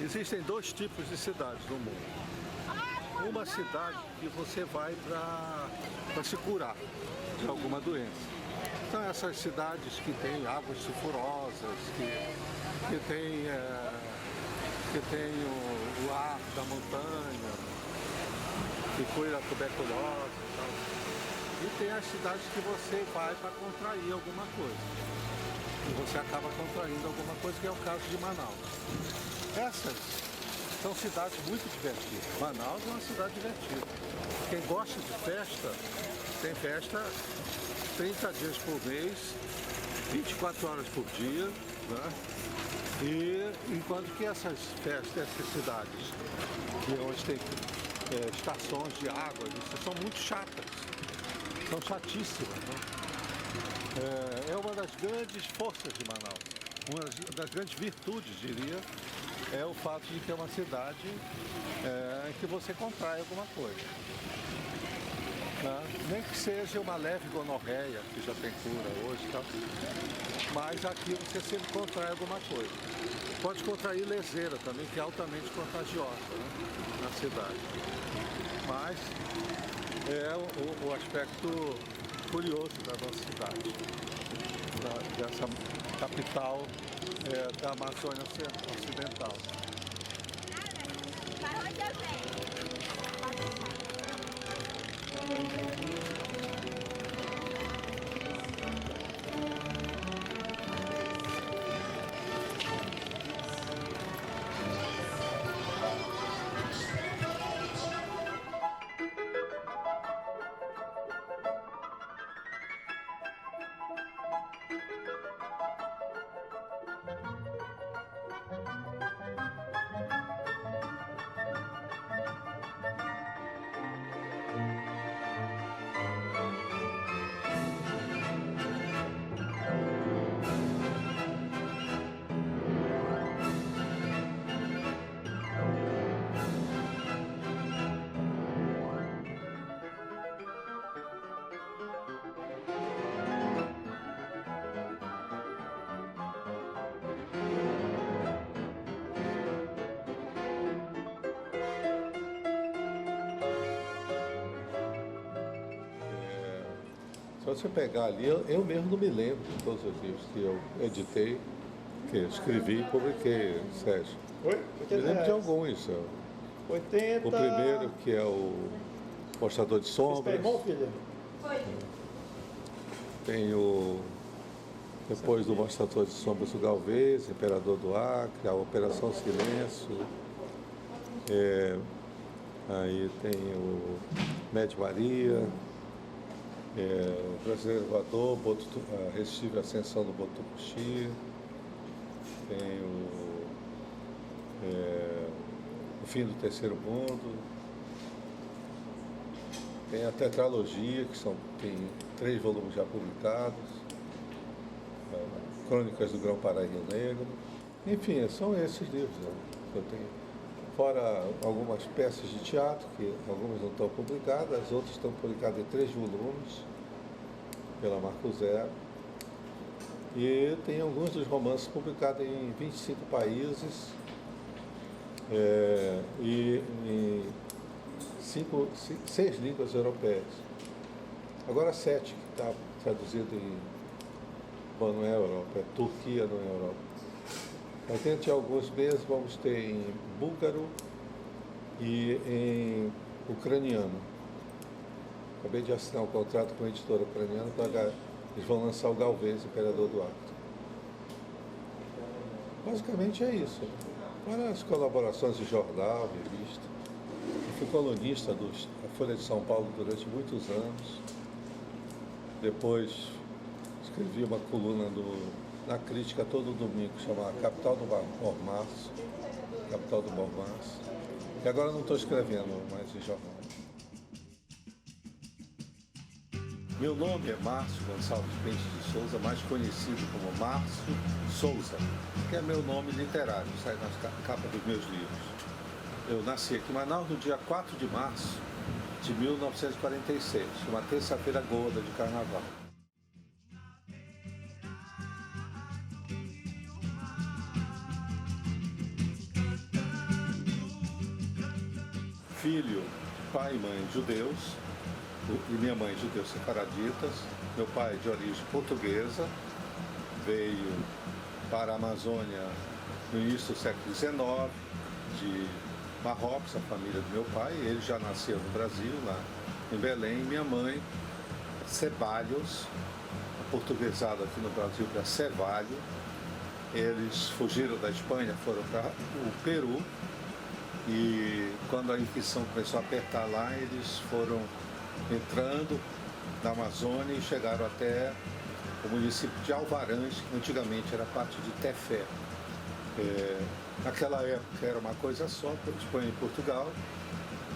Existem dois tipos de cidades no mundo. Uma cidade que você vai para se curar de alguma doença. Então essas cidades que têm águas sulfurosas, que tem o ar da montanha, que cura a tuberculose e tal. E tem as cidades que você vai para contrair alguma coisa. E você acaba contraindo alguma coisa, que é o caso de Manaus. Essas são cidades muito divertidas. Manaus é uma cidade divertida. Quem gosta de festa, tem festa 30 dias por mês, 24 horas por dia, né? E enquanto que essas festas, essas cidades, onde tem estações de água, são muito chatas, são chatíssimas, né? É uma das grandes forças de Manaus, uma das grandes virtudes, diria, é o fato de ter uma cidade em que você contrai alguma coisa. Nem que seja uma leve gonorreia, que já tem cura hoje e tal, mas aqui você sempre contrai alguma coisa. Pode contrair leseira também, que é altamente contagiosa, né, na cidade. Mas é o aspecto curioso da nossa cidade, dessa capital da Amazônia Ocidental. Para onde eu venho? Se você pegar ali, eu mesmo não me lembro de todos os livros que eu editei, que eu escrevi e publiquei, Sérgio. Oi? Me lembro de alguns. 80... O primeiro, que é o Mostrador de Sombras. Irmão, filha? Tem o... Depois do Mostrador de Sombras, o Galvez, Imperador do Acre, a Operação Silêncio. Aí tem o Médio Maria, o Brasileiro Voador, a Resistível Ascensão do Botucuxi. Tem o Fim do Terceiro Mundo. Tem a Tetralogia, que tem 3 volumes já publicados. Crônicas do Grão-Pará e Rio Negro. Enfim, são esses livros, né, que eu tenho. Fora algumas peças de teatro, que algumas não estão publicadas, as outras estão publicadas em 3 volumes, pela Marco Zero. E tem alguns dos romances publicados em 25 países e em 6 línguas europeias. Agora 7, que está traduzido em... Bom, não é Europa, é Turquia, não é Europa. Dentro de alguns meses vamos ter em búlgaro e em ucraniano. Acabei de assinar um contrato com a editora ucraniana para eles vão lançar o Galvez, Imperador do Acre. Basicamente é isso. Fora as colaborações de jornal, revista. Eu fui colunista da Folha de São Paulo durante muitos anos. Depois escrevi uma coluna na crítica todo domingo, chamada Capital do Mormaço. Capital do Mormaço. E agora não estou escrevendo mais em jornal. Meu nome é Márcio Gonçalves Pentes de Souza, mais conhecido como Márcio Souza, que é meu nome literário, sai na capa dos meus livros. Eu nasci aqui em Manaus no dia 4 de março de 1946, uma terça-feira gorda de carnaval. filho de pai e mãe judeus, e minha mãe judeus sefaraditas. Meu pai de origem portuguesa, veio para a Amazônia no início do século XIX, de Marrocos, a família do meu pai. Ele já nasceu no Brasil, lá em Belém. Minha mãe, Ceballos, portuguesado aqui no Brasil para Cevalho. Eles fugiram da Espanha, foram para o Peru, e quando a Inquisição começou a apertar lá, eles foram entrando na Amazônia e chegaram até o município de Alvarães, que antigamente era parte de Tefé. Naquela época era uma coisa só, Espanha e Portugal,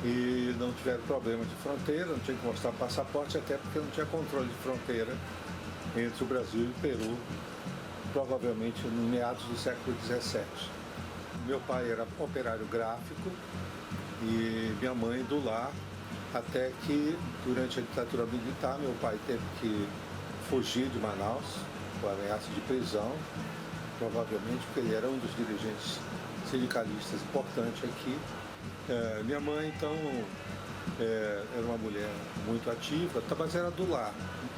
e não tiveram problema de fronteira, não tinha que mostrar passaporte, até porque não tinha controle de fronteira entre o Brasil e o Peru, provavelmente em meados do século XVII. Meu pai era operário gráfico e minha mãe do lar, até que durante a ditadura militar meu pai teve que fugir de Manaus com ameaça de prisão, provavelmente porque ele era um dos dirigentes sindicalistas importantes aqui. Minha mãe então era uma mulher muito ativa, mas era do lar,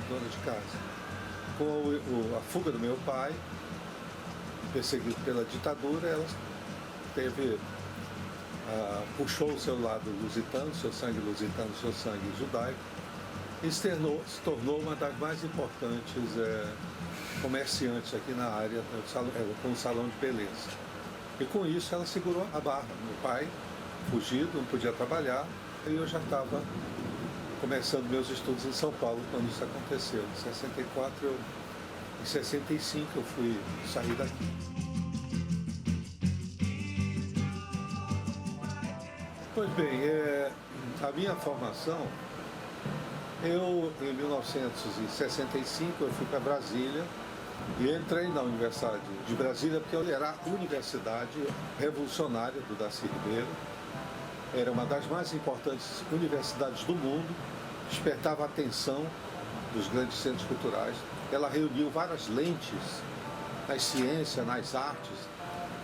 dona de casa. Com a fuga do meu pai, perseguido pela ditadura, ela puxou o seu lado lusitano, seu sangue lusitano, seu sangue judaico, e se tornou uma das mais importantes comerciantes aqui na área, com um salão de beleza. E com isso ela segurou a barra. Meu pai, fugido, não podia trabalhar, e eu já estava começando meus estudos em São Paulo quando isso aconteceu. Em 64, em 65 eu fui sair daqui. Pois bem, a minha formação, em 1965 eu fui para Brasília e entrei na Universidade de Brasília porque era a universidade revolucionária do Darcy Ribeiro. Era uma das mais importantes universidades do mundo, despertava a atenção dos grandes centros culturais. Ela reuniu várias lentes nas ciências, nas artes.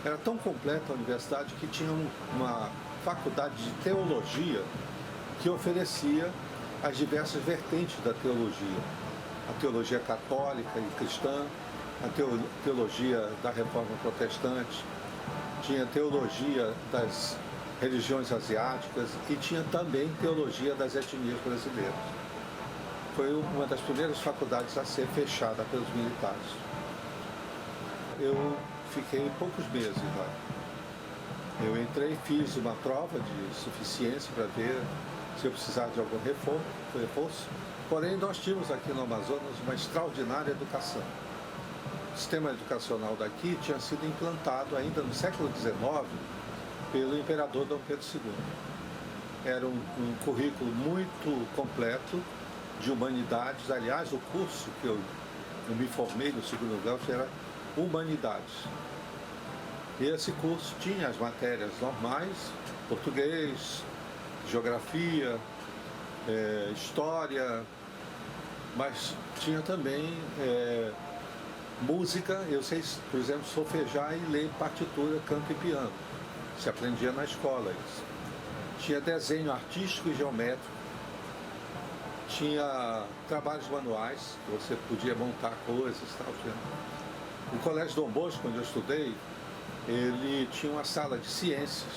Era tão completa a universidade que tinha uma faculdade de teologia que oferecia as diversas vertentes da teologia. A teologia católica e cristã, a teologia da Reforma Protestante, tinha teologia das religiões asiáticas e tinha também teologia das etnias brasileiras. Foi uma das primeiras faculdades a ser fechada pelos militares. Eu fiquei poucos meses lá. Eu entrei, fiz uma prova de suficiência para ver se eu precisava de algum reforço. Porém, nós tínhamos aqui no Amazonas uma extraordinária educação. O sistema educacional daqui tinha sido implantado ainda no século XIX pelo imperador Dom Pedro II. Era um currículo muito completo de humanidades. Aliás, o curso que eu me formei no segundo grau era Humanidades. E esse curso tinha as matérias normais, português, geografia, história, mas tinha também música. Eu sei, por exemplo, solfejar e ler partitura, canto e piano. Se aprendia na escola isso. Tinha desenho artístico e geométrico, tinha trabalhos manuais, que você podia montar coisas e tal. O Colégio Dom Bosco, onde eu estudei, ele tinha uma sala de ciências,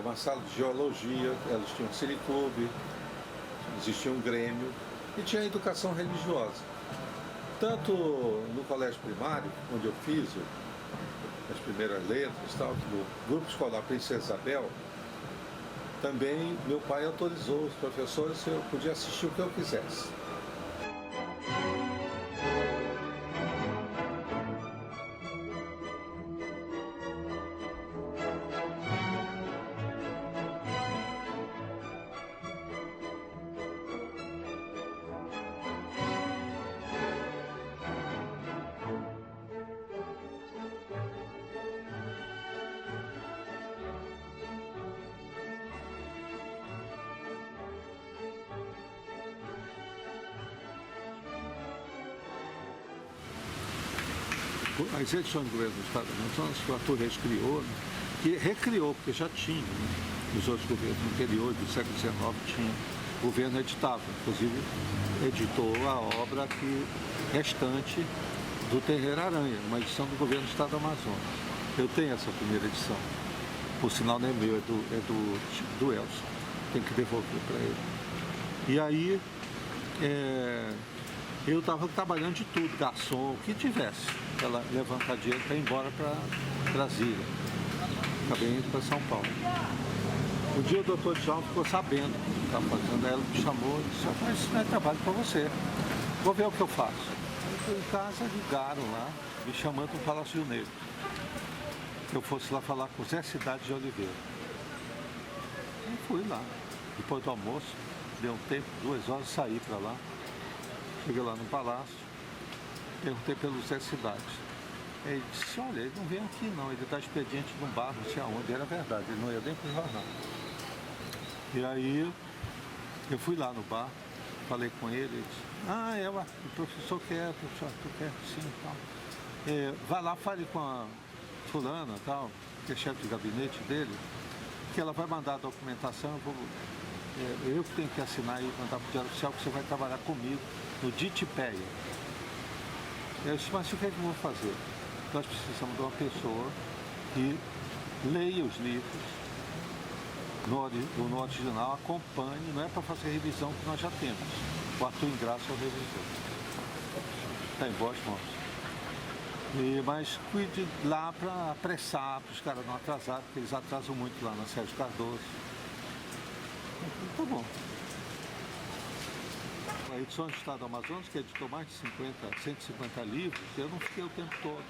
uma sala de geologia, eles tinham um cineclube, existia um grêmio e tinha educação religiosa. Tanto no colégio primário, onde eu fiz as primeiras letras, tal, no grupo escolar Princesa Isabel, também meu pai autorizou os professores se eu podia assistir o que eu quisesse. As edições do governo do Estado do Amazonas, que o Arthur Reis criou, que recriou, porque já tinha, né? nos outros governos anteriores, do século XIX, tinha. O governo editava, inclusive editou a obra restante do Terreiro Aranha, uma edição do governo do estado do Amazonas. Eu tenho essa primeira edição. Por sinal não é meu, é do Elson. Tem que devolver para ele. E aí, eu estava trabalhando de tudo, garçom, o que tivesse. Ela levantar dinheiro para ir embora para Brasília. Acabei indo para São Paulo. Um dia o doutor Djalma ficou sabendo que estava fazendo, ela me chamou e disse, mas isso não é trabalho para você. Vou ver o que eu faço. Aí fui em casa, ligaram lá, me chamando para o Palácio Rio Negro. Que eu fosse lá falar com o Zé Cidade de Oliveira. Aí fui lá. Depois do almoço, deu um tempo, 2 horas, saí para lá. Cheguei lá no palácio, perguntei pelo Zé Cidade. Ele disse, olha, ele não vem aqui não, ele dá expediente num bar, não sei aonde. Era verdade, ele não ia nem para o jornal. E aí, eu fui lá no bar, falei com ele, ele disse, o professor quer, tu quer, sim, tal. Vai lá, fale com a fulana, tal, que é chefe de gabinete dele, que ela vai mandar a documentação, eu que tenho que assinar e mandar para o Diário Oficial, que você vai trabalhar comigo no DITPEA. Eu disse, mas o que é que eu vou fazer? Nós precisamos de uma pessoa que leia os livros no original, acompanhe, não é para fazer revisão que nós já temos. O Arthur Ingraça é o revisor. Está em boas mãos. Mas cuide lá para apressar, para os caras não atrasarem, porque eles atrasam muito lá na Sérgio Cardoso. Tá bom. A edição do Estado do Amazonas, que editou mais de 150 livros, eu não fiquei o tempo todo.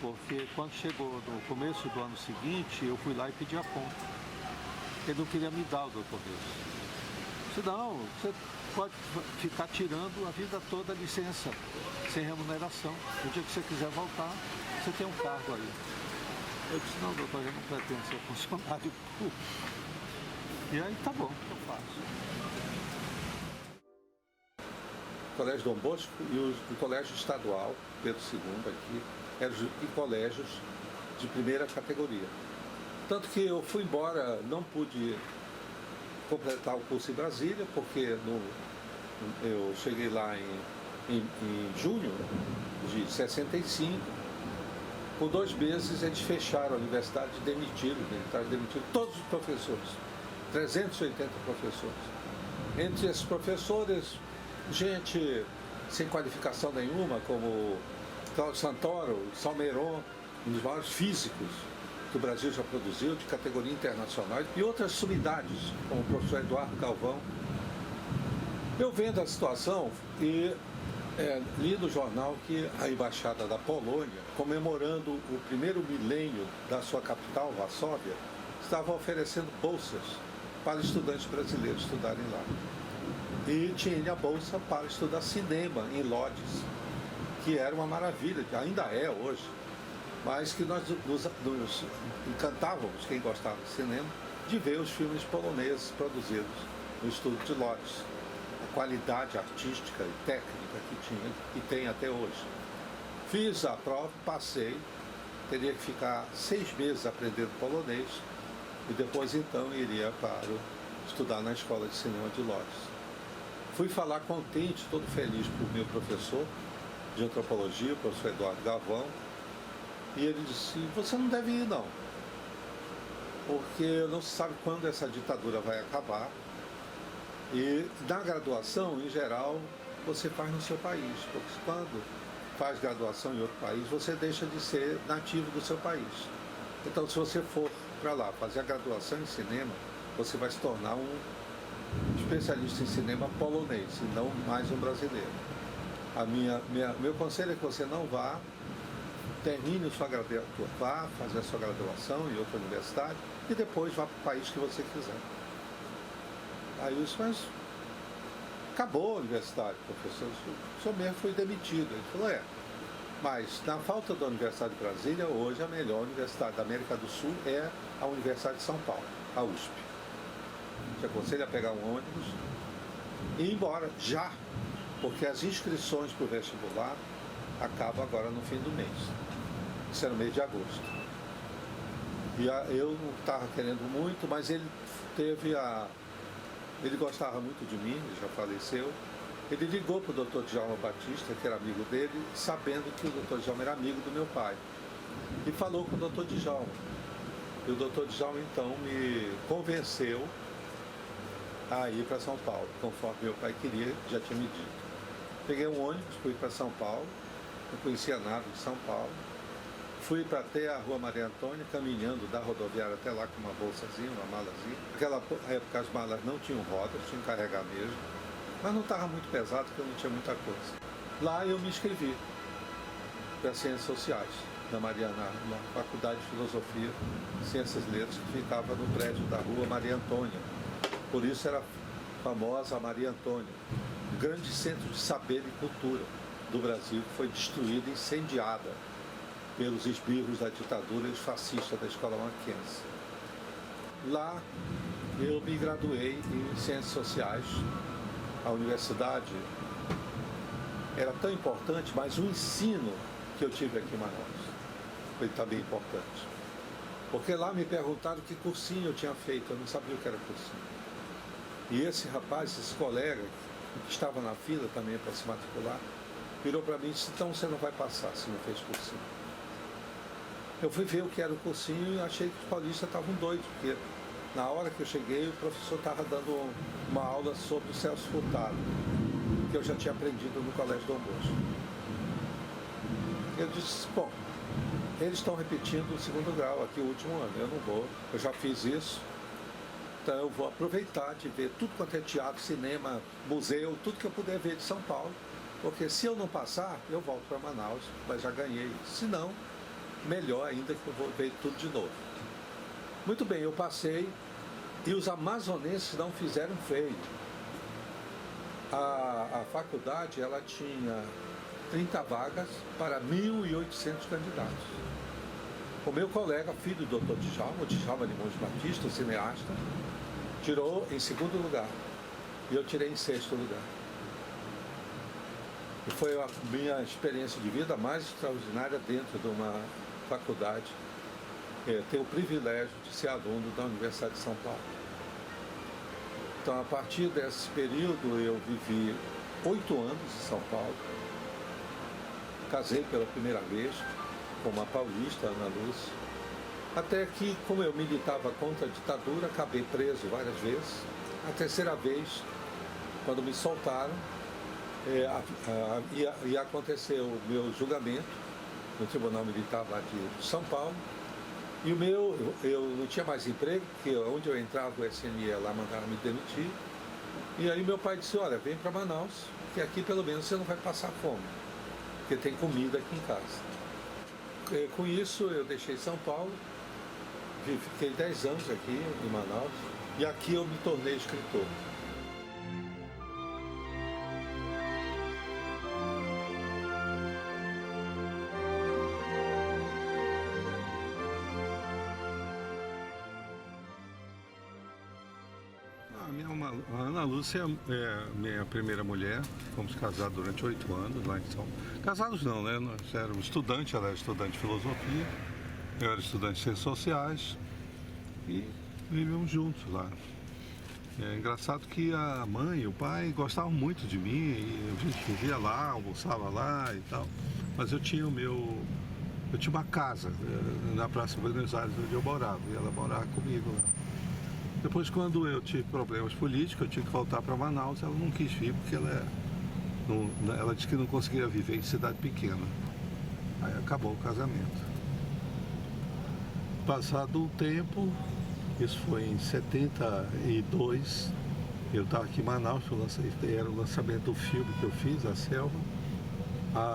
Porque quando chegou no começo do ano seguinte, eu fui lá e pedi a conta. Ele não queria me dar o doutor Reis. Disse, não, você pode ficar tirando a vida toda a licença, sem remuneração. No dia que você quiser voltar, você tem um cargo aí. Eu disse, não, doutor, eu não pretendo ser funcionário público. E aí, tá bom, eu faço. O Colégio Dom Bosco e o Colégio Estadual, Pedro II, aqui, eram colégios de primeira categoria. Tanto que eu fui embora, não pude completar o curso em Brasília, porque eu cheguei lá em junho de 65. Com 2 meses eles fecharam a universidade e demitiram todos os professores, 380 professores. Entre esses professores, gente sem qualificação nenhuma, como Cláudio Santoro, Salmeron, um dos maiores físicos que o Brasil já produziu, de categoria internacional, e outras sumidades, como o professor Eduardo Galvão. Eu vendo a situação e li no jornal que a Embaixada da Polônia, comemorando o primeiro milênio da sua capital, Varsóvia, estava oferecendo bolsas para estudantes brasileiros estudarem lá. E tinha a bolsa para estudar cinema em Lodz, que era uma maravilha, que ainda é hoje, mas que nós nos encantávamos, quem gostava de cinema, de ver os filmes poloneses produzidos no estúdio de Lodz. A qualidade artística e técnica que tinha e tem até hoje. Fiz a prova, passei, teria que ficar 6 meses aprendendo polonês e depois então iria para estudar na Escola de Cinema de Lodz. Fui falar contente, todo feliz para o meu professor de antropologia, o professor Eduardo Galvão, e ele disse, você não deve ir não, porque não se sabe quando essa ditadura vai acabar, e na graduação, em geral, você faz no seu país, porque quando faz graduação em outro país, você deixa de ser nativo do seu país. Então, se você for para lá fazer a graduação em cinema, você vai se tornar um especialista em cinema polonês, e não mais um brasileiro. Meu conselho é que você não vá, termine sua graduação, vá fazer a sua graduação em outra universidade e depois vá para o país que você quiser. Aí eu disse, mas acabou a universidade, professor, o senhor mesmo foi demitido. Ele falou, mas na falta da Universidade de Brasília, hoje a melhor universidade da América do Sul é a Universidade de São Paulo, a USP. Te aconselho a pegar um ônibus e ir embora, já, porque as inscrições para o vestibular acabam agora no fim do mês. Isso é no mês de agosto. Eu não estava querendo muito, mas ele gostava muito de mim, ele já faleceu. Ele ligou para o Dr. Djalma Batista, que era amigo dele, sabendo que o Dr. Djalma era amigo do meu pai. E falou com o Dr. Djalma. E o Dr. Djalma, então, me convenceu a ir para São Paulo, conforme meu pai queria, já tinha me dito. Peguei um ônibus, fui para São Paulo, não conhecia nada de São Paulo. Fui para até a Rua Maria Antônia, caminhando da rodoviária até lá com uma bolsazinha, uma malazinha. Naquela época as malas não tinham rodas, tinham que carregar mesmo. Mas não estava muito pesado, porque não tinha muita coisa. Lá eu me inscrevi para Ciências Sociais, na Faculdade de Filosofia, Ciências e Letras, que ficava no prédio da Rua Maria Antônia. Por isso era famosa a Maria Antônia, o grande centro de saber e cultura do Brasil, que foi destruída e incendiada pelos esbirros da ditadura e os fascistas da Escola Mackenzie. Lá eu me graduei em Ciências Sociais. A universidade era tão importante, mas o ensino que eu tive aqui em Manaus foi também importante. Porque lá me perguntaram que cursinho eu tinha feito, eu não sabia o que era cursinho. E esse rapaz, esse colega, que estava na fila também para se matricular, virou para mim e disse: então você não vai passar se não fez cursinho. Eu fui ver o que era o cursinho e achei que os paulistas estavam doidos, porque na hora que eu cheguei, o professor estava dando uma aula sobre o Celso Furtado, que eu já tinha aprendido no Colégio Dom Bosco. Eu disse: bom, eles estão repetindo o segundo grau aqui, o último ano, eu não vou, eu já fiz isso, então eu vou aproveitar de ver tudo quanto é teatro, cinema, museu, tudo que eu puder ver de São Paulo, porque se eu não passar, eu volto para Manaus, mas já ganhei. Se não, melhor ainda que eu vou ver tudo de novo. Muito bem, eu passei e os amazonenses não fizeram feio. A faculdade ela tinha 30 vagas para 1.800 candidatos. O meu colega, filho do Dr. Djalma, o Djalma Limões Batista, o cineasta, tirou em segundo lugar e eu tirei em sexto lugar. E foi a minha experiência de vida mais extraordinária dentro de uma faculdade. Ter o privilégio de ser aluno da Universidade de São Paulo. Então, a partir desse período, eu vivi 8 anos em São Paulo. Casei pela primeira vez com uma paulista, Ana Lúcia. Até que, como eu militava contra a ditadura, acabei preso várias vezes. A terceira vez, quando me soltaram, ia acontecer o meu julgamento no Tribunal Militar lá de São Paulo. E eu não tinha mais emprego, porque onde eu entrava o SNE lá mandaram me demitir. E aí meu pai disse: olha, vem para Manaus, que aqui pelo menos você não vai passar fome, porque tem comida aqui em casa. Com isso eu deixei São Paulo, fiquei 10 anos aqui em Manaus, e aqui eu me tornei escritor. A Ana Lúcia é minha primeira mulher, fomos casados durante 8 anos lá em São Paulo. Casados não, né? Nós éramos estudantes, ela era estudante de filosofia, eu era estudante de ciências sociais e vivemos juntos lá. É engraçado que a mãe e o pai gostavam muito de mim, e a gente vivia lá, almoçava lá e tal, mas eu tinha uma casa na Praça Buenos Aires onde eu morava, e ela morava comigo lá. Depois, quando eu tive problemas políticos, eu tive que voltar para Manaus, ela não quis vir porque ela disse que não conseguia viver em cidade pequena. Aí acabou o casamento. Passado um tempo, isso foi em 72, eu estava aqui em Manaus, era o lançamento do filme que eu fiz, A Selva.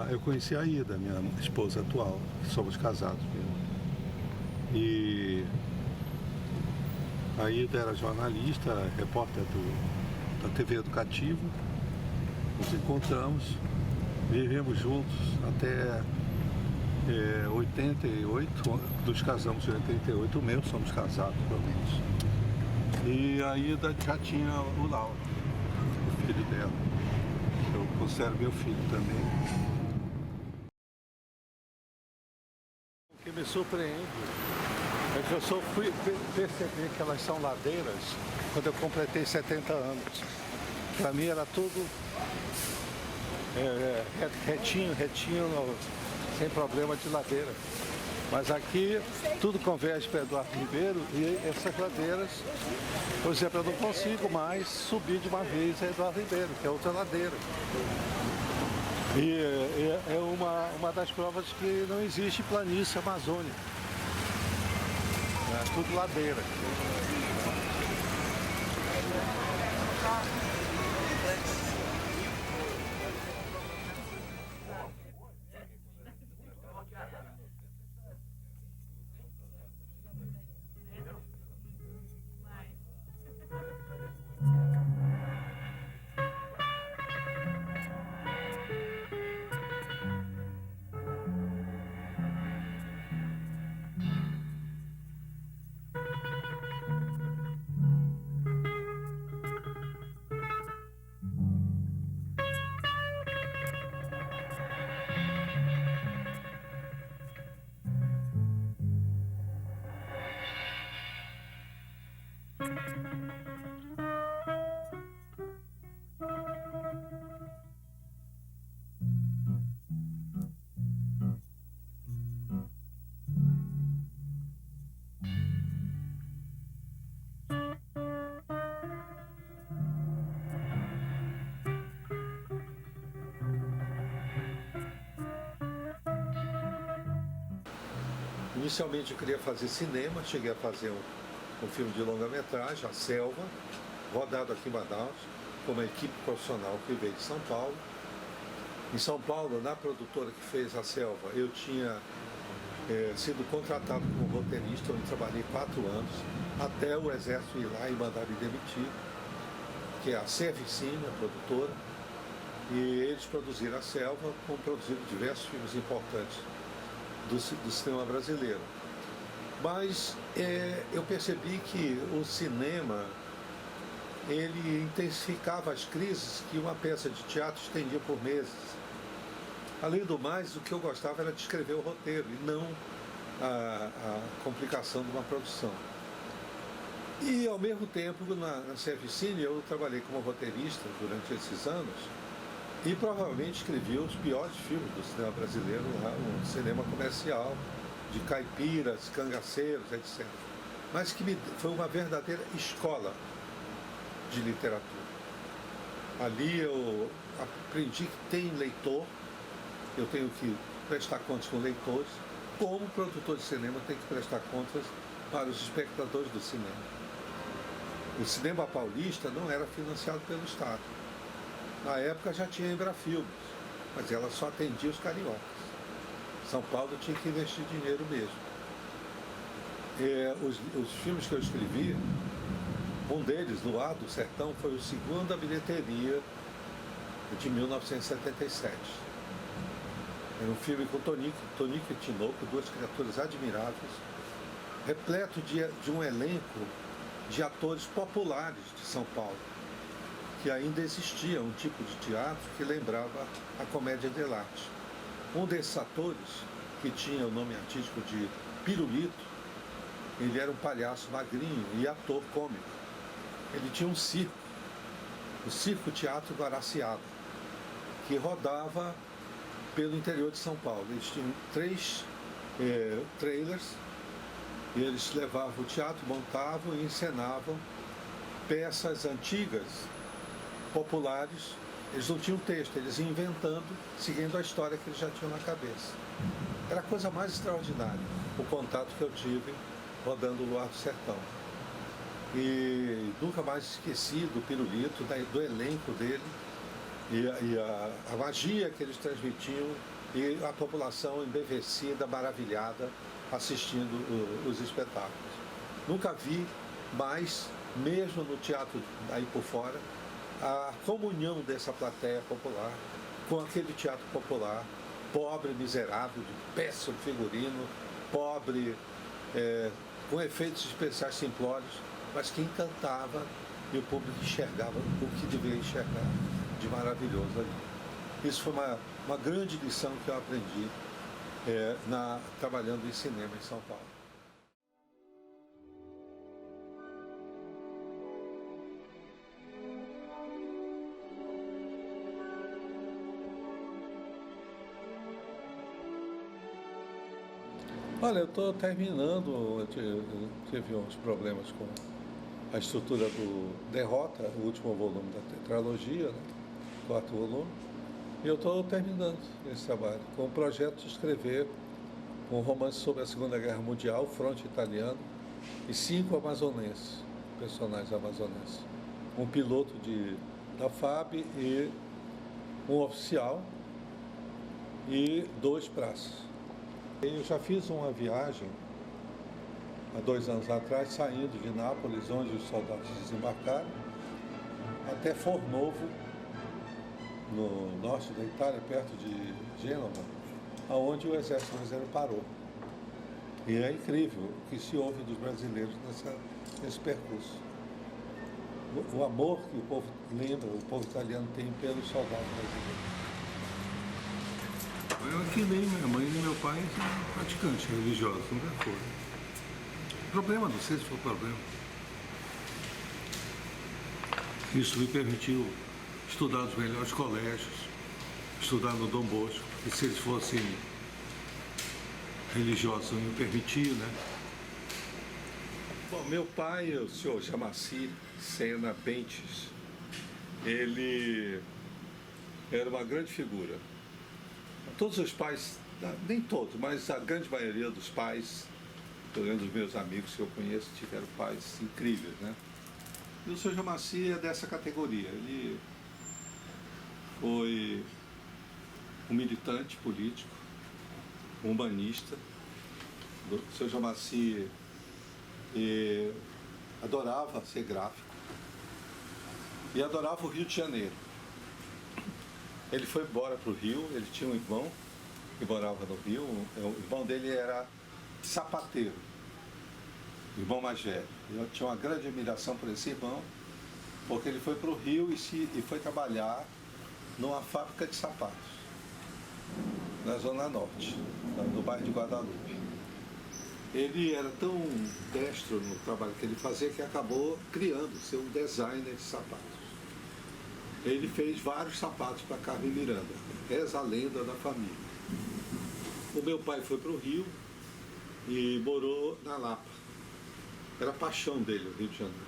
Eu conheci a Ida, minha esposa atual, somos casados mesmo. E a Ida era jornalista, repórter da TV Educativa. Nos encontramos, vivemos juntos até 88, nos casamos em 88, o meu somos casados, pelo menos. E a Ida já tinha o Lauro, o filho dela. Eu considero meu filho também. O que me surpreende É que eu só fui perceber que elas são ladeiras quando eu completei 70 anos. Para mim era tudo retinho, sem problema de ladeira. Mas aqui tudo converge para Eduardo Ribeiro e essas ladeiras, por exemplo, eu não consigo mais subir de uma vez a Eduardo Ribeiro, que é outra ladeira. E é uma das provas que não existe planície amazônica. É tudo ladeira. Inicialmente eu queria fazer cinema, cheguei a fazer um filme de longa-metragem, A Selva, rodado aqui em Manaus, com uma equipe profissional que veio de São Paulo. Em São Paulo, na produtora que fez A Selva, eu tinha sido contratado como roteirista, onde trabalhei 4 anos, até o Exército ir lá e mandar me demitir, que é a Servicine, a produtora, e eles produziram A Selva, como produziram diversos filmes importantes do cinema brasileiro. Mas eu percebi que o cinema, ele intensificava as crises que uma peça de teatro estendia por meses. Além do mais, o que eu gostava era de escrever o roteiro e não a complicação de uma produção. E, ao mesmo tempo, na Servicine, eu trabalhei como roteirista durante esses anos e provavelmente escrevi os piores filmes do cinema brasileiro, um cinema comercial, de caipiras, cangaceiros, etc. Mas que foi uma verdadeira escola de literatura. Ali eu aprendi que tem leitor, eu tenho que prestar contas com leitores, como produtor de cinema tem que prestar contas para os espectadores do cinema. O cinema paulista não era financiado pelo Estado. Na época já tinha Embrafilmes, mas ela só atendia os cariocas. São Paulo tinha que investir dinheiro mesmo. Os filmes que eu escrevi, um deles, Luar do Sertão, foi o segundo da bilheteria de 1977. Era um filme com Tonico e Tinoco, duas criaturas admiráveis, repleto de um elenco de atores populares de São Paulo, que ainda existia um tipo de teatro que lembrava a comédia dell'arte. Um desses atores, que tinha o nome artístico de Pirulito, ele era um palhaço magrinho e ator cômico. Ele tinha um circo, o Circo Teatro Guaraciaba, que rodava pelo interior de São Paulo. Eles tinham 3 trailers, e eles levavam o teatro, montavam e encenavam peças antigas, populares. Eles não tinham texto, eles iam inventando, seguindo a história que eles já tinham na cabeça. Era a coisa mais extraordinária, o contato que eu tive rodando o Luar do Sertão. E nunca mais esqueci do Pirulito, do elenco dele, e a magia que eles transmitiam, e a população embevecida, maravilhada, assistindo os espetáculos. Nunca vi mais, mesmo no teatro aí por fora, a comunhão dessa plateia popular com aquele teatro popular, pobre, miserável, de péssimo figurino, pobre, com efeitos especiais simplórios, mas que encantava e o público enxergava o que devia enxergar de maravilhoso ali. Isso foi uma grande lição que eu aprendi trabalhando em cinema em São Paulo. Olha, eu estou terminando, tive uns problemas com a estrutura do Derrota, o último volume da tetralogia, né? Quarto volume, e eu estou terminando esse trabalho, com o projeto de escrever um romance sobre a Segunda Guerra Mundial, o fronte italiano, e 5 amazonenses, personagens amazonenses. Um piloto da FAB e um oficial e 2 praças. Eu já fiz uma viagem há 2 anos atrás, saindo de Nápoles, onde os soldados desembarcaram, até Fornovo, no norte da Itália, perto de Gênova, aonde o exército brasileiro parou. E é incrível o que se ouve dos brasileiros nesse percurso. O amor que o povo lembra, o povo italiano tem pelos soldados brasileiros. Eu aqui nem minha mãe nem meu pai são praticantes religiosos, nunca foram. Problema, não sei se foi problema. Isso me permitiu estudar nos melhores colégios, estudar no Dom Bosco, e se eles fossem religiosos não me permitiam, né? Bom, meu pai, o senhor Jamaci Sena Bentes, ele era uma grande figura. Todos os pais, nem todos, mas a grande maioria dos pais, pelo menos dos meus amigos que eu conheço, tiveram pais incríveis, né? E o senhor Jamaci é dessa categoria. Ele foi um militante político, um humanista. O senhor Jamaci adorava ser gráfico e adorava o Rio de Janeiro. Ele foi embora para o Rio, ele tinha um irmão que morava no Rio, o irmão dele era sapateiro, o irmão mais velho. Eu tinha uma grande admiração por esse irmão, porque ele foi para o Rio e foi trabalhar numa fábrica de sapatos, na Zona Norte, no bairro de Guadalupe. Ele era tão destro no trabalho que ele fazia que acabou criando, ser um designer de sapatos. Ele fez vários sapatos para Carmen Miranda, reza a lenda da família. O meu pai foi para o Rio e morou na Lapa. Era a paixão dele, o Rio de Janeiro.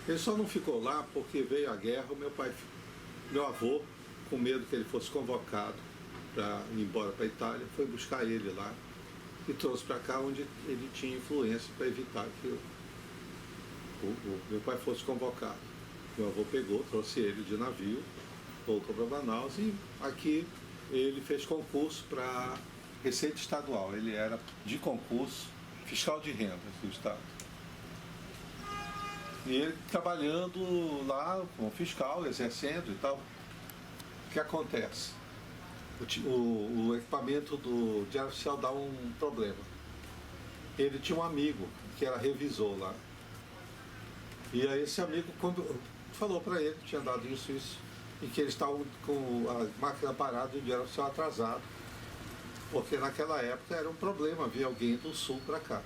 Ele só não ficou lá porque veio a guerra. Meu avô, com medo que ele fosse convocado para ir embora para a Itália, foi buscar ele lá e trouxe para cá, onde ele tinha influência para evitar que o meu pai fosse convocado. Meu avô pegou, trouxe ele de navio, voltou para Manaus e aqui ele fez concurso para Receita Estadual. Ele era de concurso fiscal de renda do Estado. E ele trabalhando lá como fiscal, exercendo e tal. O que acontece? O equipamento do Diário Oficial dá um problema. Ele tinha um amigo que era revisor lá. E aí esse amigo falou para ele que tinha dado isso, e que eles estavam com a máquina parada e o Diário Oficial atrasado. Porque naquela época era um problema vir alguém do sul para cá.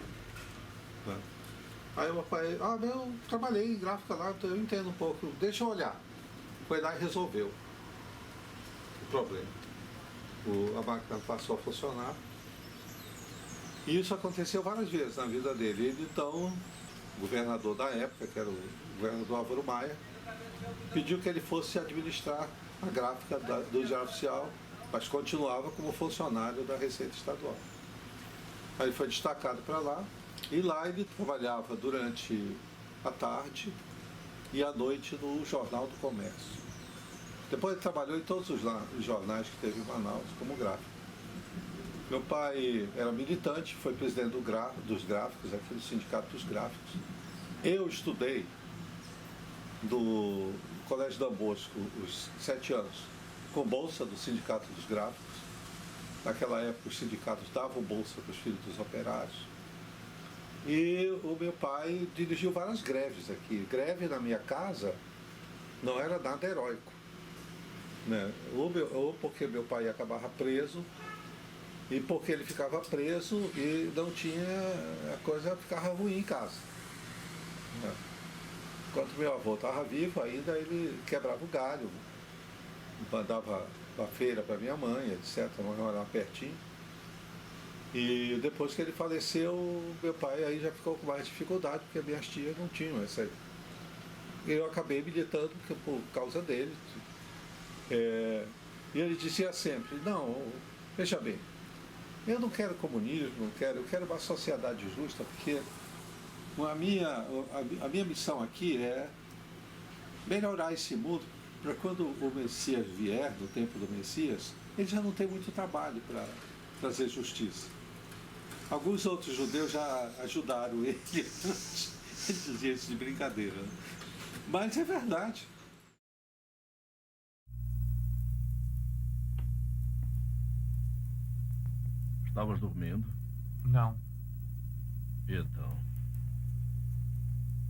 Né? Aí o papai, eu trabalhei em gráfica lá, então eu entendo um pouco, deixa eu olhar. Foi lá e resolveu o problema. A máquina passou a funcionar. E isso aconteceu várias vezes na vida dele. Ele, então, o governador da época, que era o governador Álvaro Maia, pediu que ele fosse administrar a gráfica do Diário Oficial, mas continuava como funcionário da Receita Estadual. Aí ele foi destacado para lá, e lá ele trabalhava durante a tarde e à noite no Jornal do Comércio. Depois ele trabalhou em todos os jornais que teve em Manaus como gráfico. Meu pai era militante, foi presidente dos gráficos, aqui do Sindicato dos Gráficos. Eu estudei do Colégio Dom Bosco os 7 anos, com bolsa do Sindicato dos Gráficos. Naquela época os sindicatos davam bolsa para os filhos dos operários. E o meu pai dirigiu várias greves aqui. Greve na minha casa não era nada heróico, né? Ou porque meu pai acabava preso, e porque ele ficava preso e não tinha, a coisa ficava ruim em casa, né? Enquanto meu avô estava vivo ainda, ele quebrava o galho, mandava a feira para minha mãe, etc., morava pertinho. E depois que ele faleceu, meu pai aí já ficou com mais dificuldade, porque minhas tias não tinham essa. E eu acabei militando por causa dele. E ele dizia sempre, não, veja bem, eu não quero comunismo, eu quero uma sociedade justa, porque a minha missão aqui é melhorar esse mundo para quando o Messias vier, no tempo do Messias, ele já não tem muito trabalho para trazer justiça. Alguns outros judeus já ajudaram ele. Ele dizia isso de brincadeira, né? Mas é verdade. Estavas dormindo? Não, E então?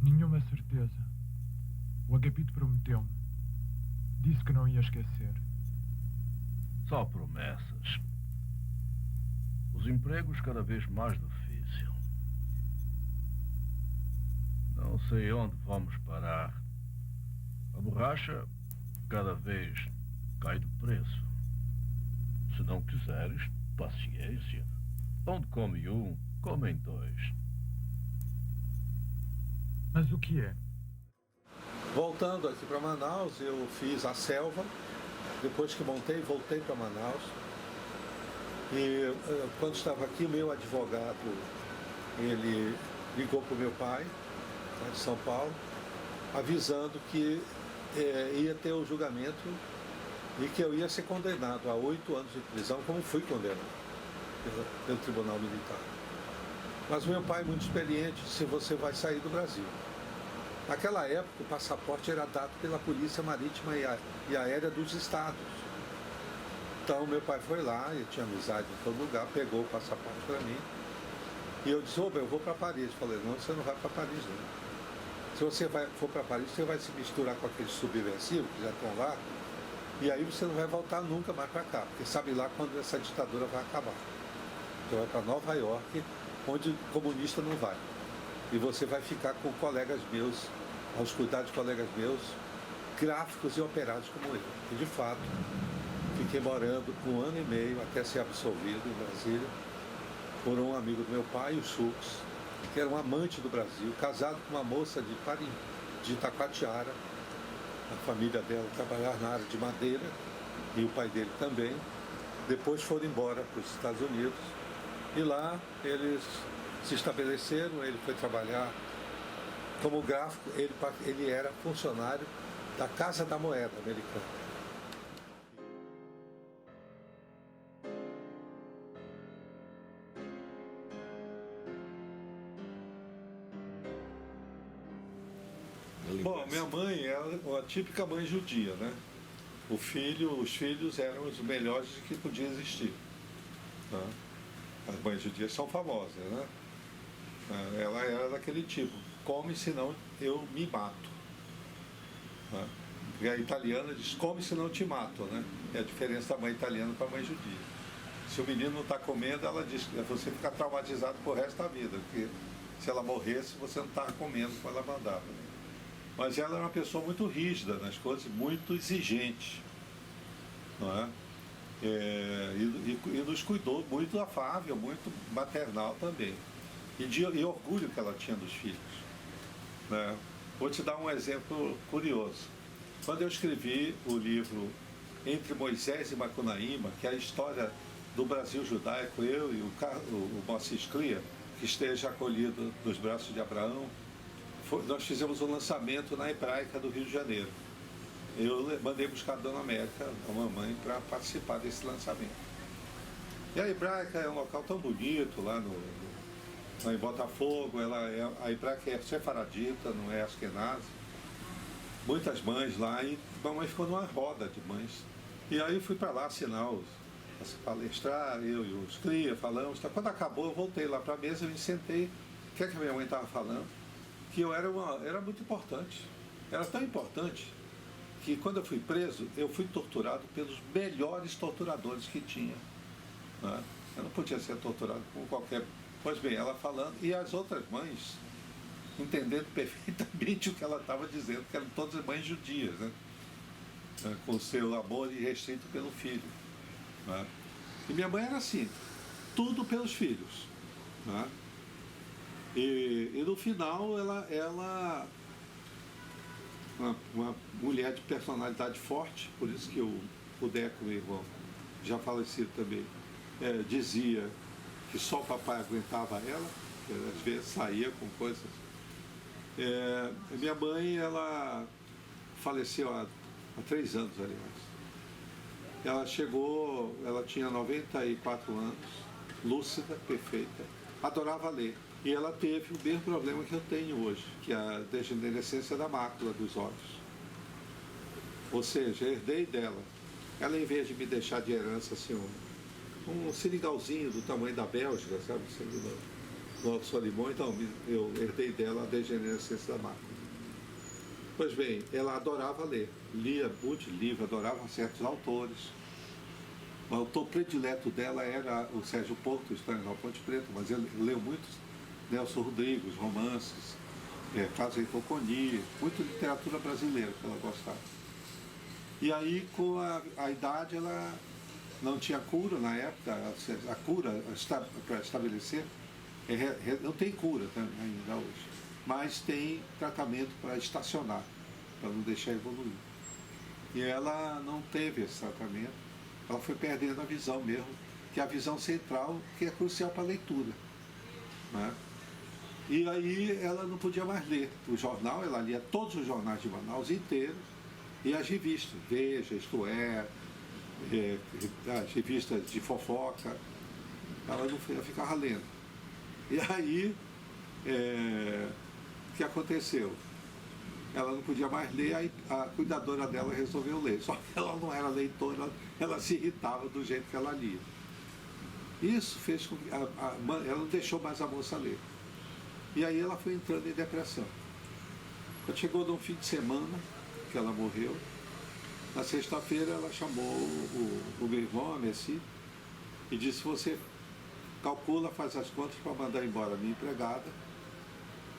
nenhuma certeza. O Agapito prometeu-me. Disse que não ia esquecer. Só promessas. Os empregos cada vez mais difíceis. Não sei onde vamos parar. A borracha cada vez cai de preço. Se não quiseres, paciência. Onde come um, comem dois. Mas o que é? Voltando aqui para Manaus, eu fiz a selva. Depois que montei, voltei para Manaus. E quando estava aqui, o meu advogado, ele ligou para o meu pai, lá de São Paulo, avisando que ia ter o julgamento e que eu ia ser condenado a 8 anos de prisão, como fui condenado pelo Tribunal Militar. Mas o meu pai, muito experiente, disse, você vai sair do Brasil. Naquela época, o passaporte era dado pela Polícia Marítima e Aérea dos Estados. Então, meu pai foi lá, ele tinha amizade em todo lugar, pegou o passaporte para mim. E eu disse, eu vou para Paris. Eu falei, não, você não vai para Paris, não. Se você for para Paris, você vai se misturar com aqueles subversivos que já estão lá, e aí você não vai voltar nunca mais para cá, porque sabe lá quando essa ditadura vai acabar. Você vai para Nova York, onde o comunista não vai. E você vai ficar com colegas meus, aos cuidados de colegas meus, gráficos e operários como eu. E de fato, fiquei morando 1 ano e meio até ser absolvido em Brasília por um amigo do meu pai, o Schultz, que era um amante do Brasil, casado com uma moça de Itacoatiara. A família dela trabalhava na área de madeira e o pai dele também. Depois foram embora para os Estados Unidos e lá eles se estabeleceram. Ele foi trabalhar como gráfico, ele era funcionário da Casa da Moeda americana. Bom, minha mãe era uma típica mãe judia, né? Os filhos eram os melhores que podia existir. Né? As mães judias são famosas, né? Ela era daquele tipo, come senão eu me mato. Né? E a italiana diz, come senão eu te mato, né? É a diferença da mãe italiana para a mãe judia. Se o menino não está comendo, ela diz que você fica traumatizado pro resto da vida, porque se ela morresse, você não estava comendo como ela mandava. Né? Mas ela era uma pessoa muito rígida nas coisas, muito exigente. Não é? E nos cuidou, muito afável, muito maternal também. E orgulho que ela tinha dos filhos. Né? Vou te dar um exemplo curioso. Quando eu escrevi o livro Entre Moisés e Macunaíma, que é a história do Brasil judaico, eu e o Moacir Clia, que esteja acolhido nos braços de Abraão, nós fizemos um lançamento na Hebraica do Rio de Janeiro. Eu mandei buscar a Dona América, a mamãe, para participar desse lançamento. E a Hebraica é um local tão bonito lá em Botafogo. A Hebraica é sefaradita, não é askenazi. Muitas mães lá, e a mamãe ficou numa roda de mães. E aí eu fui para lá assinar, palestrar, eu e os cria, falamos. Tá. Quando acabou, eu voltei lá para a mesa e me sentei. O que é que a minha mãe estava falando? Que eu era muito importante. Era tão importante que quando eu fui preso, eu fui torturado pelos melhores torturadores que tinha. Né? Eu não podia ser torturado por qualquer... Pois bem, ela falando, e as outras mães entendendo perfeitamente o que ela estava dizendo, que eram todas mães judias, né? Com o seu amor irrestrito pelo filho. Né? E minha mãe era assim, tudo pelos filhos, né? E no final ela uma mulher de personalidade forte, por isso que o Deco, meu irmão, já falecido também, dizia que só o papai aguentava ela, que às vezes saía com coisas. Minha mãe, ela faleceu há 3 anos, aliás. Ela chegou, ela tinha 94 anos, lúcida, perfeita, adorava ler. E ela teve o mesmo problema que eu tenho hoje, que é a degenerescência da mácula dos olhos. Ou seja, herdei dela. Ela, em vez de me deixar de herança assim, um seringalzinho do tamanho da Bélgica, sabe, no Alto Solimão, então eu herdei dela a degenerescência da mácula. Pois bem, ela adorava ler, lia muito livro, adorava certos autores. O autor predileto dela era o Sérgio Porto, Estanislao Ponte Preta, mas ele leu muitos Nelson Rodrigues, romances, Caso Heitor Coni, muita literatura brasileira que ela gostava. E aí, com a idade, ela não tinha cura na época, a cura para estabelecer, não tem cura ainda hoje, mas tem tratamento para estacionar, para não deixar evoluir. E ela não teve esse tratamento, ela foi perdendo a visão mesmo, que é a visão central, que é crucial para a leitura, né? E aí ela não podia mais ler o jornal, ela lia todos os jornais de Manaus inteiros e as revistas, Veja, Isto É, as revistas de fofoca, ela ficava lendo. E aí, o que aconteceu? Ela não podia mais ler, aí a cuidadora dela resolveu ler, só que ela não era leitora, ela se irritava do jeito que ela lia. Isso fez com que ela não deixou mais a moça ler. E aí ela foi entrando em depressão. Quando chegou no fim de semana, que ela morreu, na sexta-feira ela chamou o meu irmão, a Messi, e disse: você calcula, faz as contas para mandar embora a minha empregada,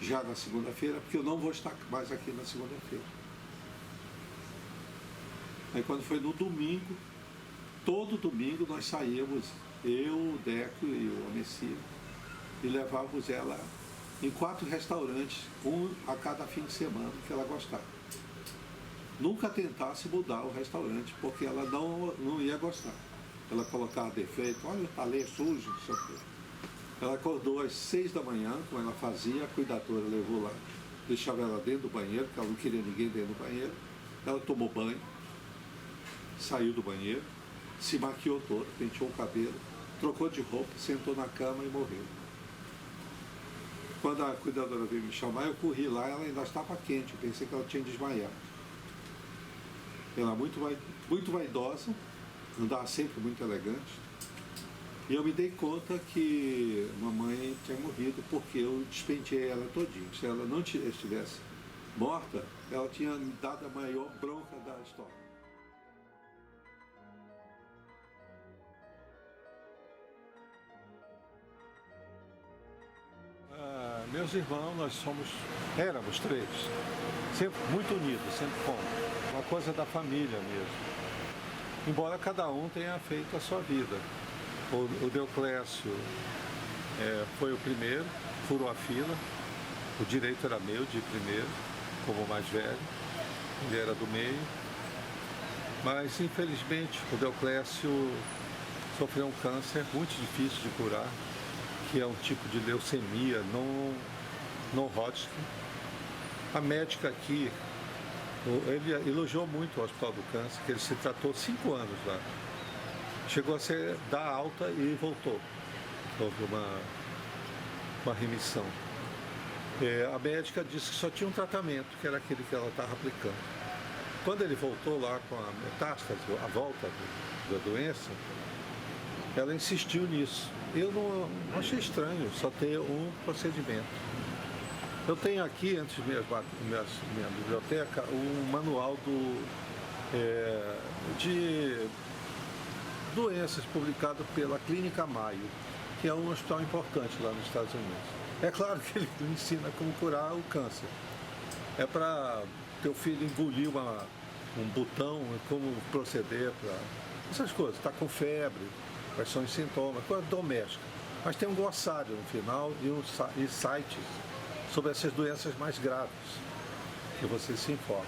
já na segunda-feira, porque eu não vou estar mais aqui na segunda-feira. Aí quando foi no domingo, todo domingo nós saímos, eu, o Deco e o Messi, e levávamos ela em 4 restaurantes, um a cada fim de semana que ela gostava. Nunca tentasse mudar o restaurante, porque ela não ia gostar. Ela colocava defeito, olha o talher sujo, não sei o quê. Ela acordou às 6 da manhã, como ela fazia, a cuidadora levou lá, deixava ela dentro do banheiro, porque ela não queria ninguém dentro do banheiro. Ela tomou banho, saiu do banheiro, se maquiou toda, penteou o cabelo, trocou de roupa, sentou na cama e morreu. Quando a cuidadora veio me chamar, eu corri lá, ela ainda estava quente, eu pensei que ela tinha desmaiado. Ela muito vaidosa, andava sempre muito elegante. E eu me dei conta que mamãe tinha morrido porque eu despenteei ela todinha. Se ela não estivesse morta, ela tinha me dado a maior bronca da história. Meus irmãos, éramos 3, sempre muito unidos, sempre fomos. Uma coisa da família mesmo. Embora cada um tenha feito a sua vida. O Deoclésio foi o primeiro, furou a fila, o direito era meu de ir primeiro, como o mais velho, ele era do meio. Mas infelizmente o Deoclésio sofreu um câncer muito difícil de curar, que é um tipo de leucemia não Hodgkin. A médica aqui, ele elogiou muito o Hospital do Câncer, que ele se tratou 5 anos lá. Chegou a dar alta e voltou. Houve uma remissão. A médica disse que só tinha um tratamento, que era aquele que ela estava aplicando. Quando ele voltou lá com a metástase, a volta da doença, ela insistiu nisso. Eu não achei estranho só ter um procedimento. Eu tenho aqui, entre minha biblioteca, um manual de doenças publicado pela Clínica Maio, que é um hospital importante lá nos Estados Unidos. É claro que ele ensina como curar o câncer. É para teu filho engolir um botão, como proceder para essas coisas. Está com febre, quais são os sintomas, coisa doméstica. Mas tem um glossário no final e sites sobre essas doenças mais graves, que você se informa.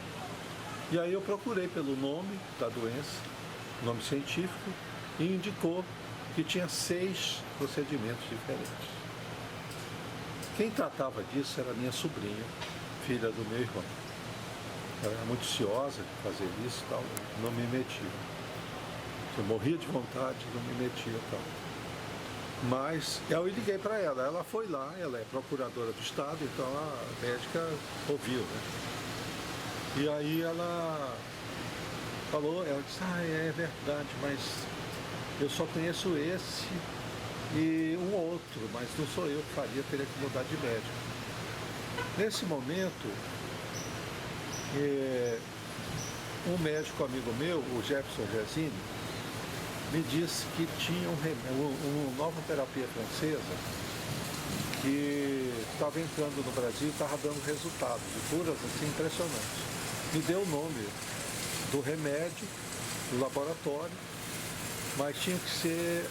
E aí eu procurei pelo nome da doença, nome científico, e indicou que tinha 6 procedimentos diferentes. Quem tratava disso era minha sobrinha, filha do meu irmão. Ela era muito ciosa de fazer isso e tal, não me metia. Eu morria de vontade, não me metia e tal. Mas eu liguei para ela foi lá, ela é procuradora do estado, então a médica ouviu, né? E aí ela falou, ela disse, é verdade, mas eu só conheço esse e um outro, mas não sou eu que faria, teria que mudar de médico. Nesse momento, um médico amigo meu, o Jefferson Gesini, me disse que tinha uma nova terapia francesa que estava entrando no Brasil e estava dando resultados de curas assim, impressionantes. Me deu o nome do remédio, do laboratório, mas tinha que ser,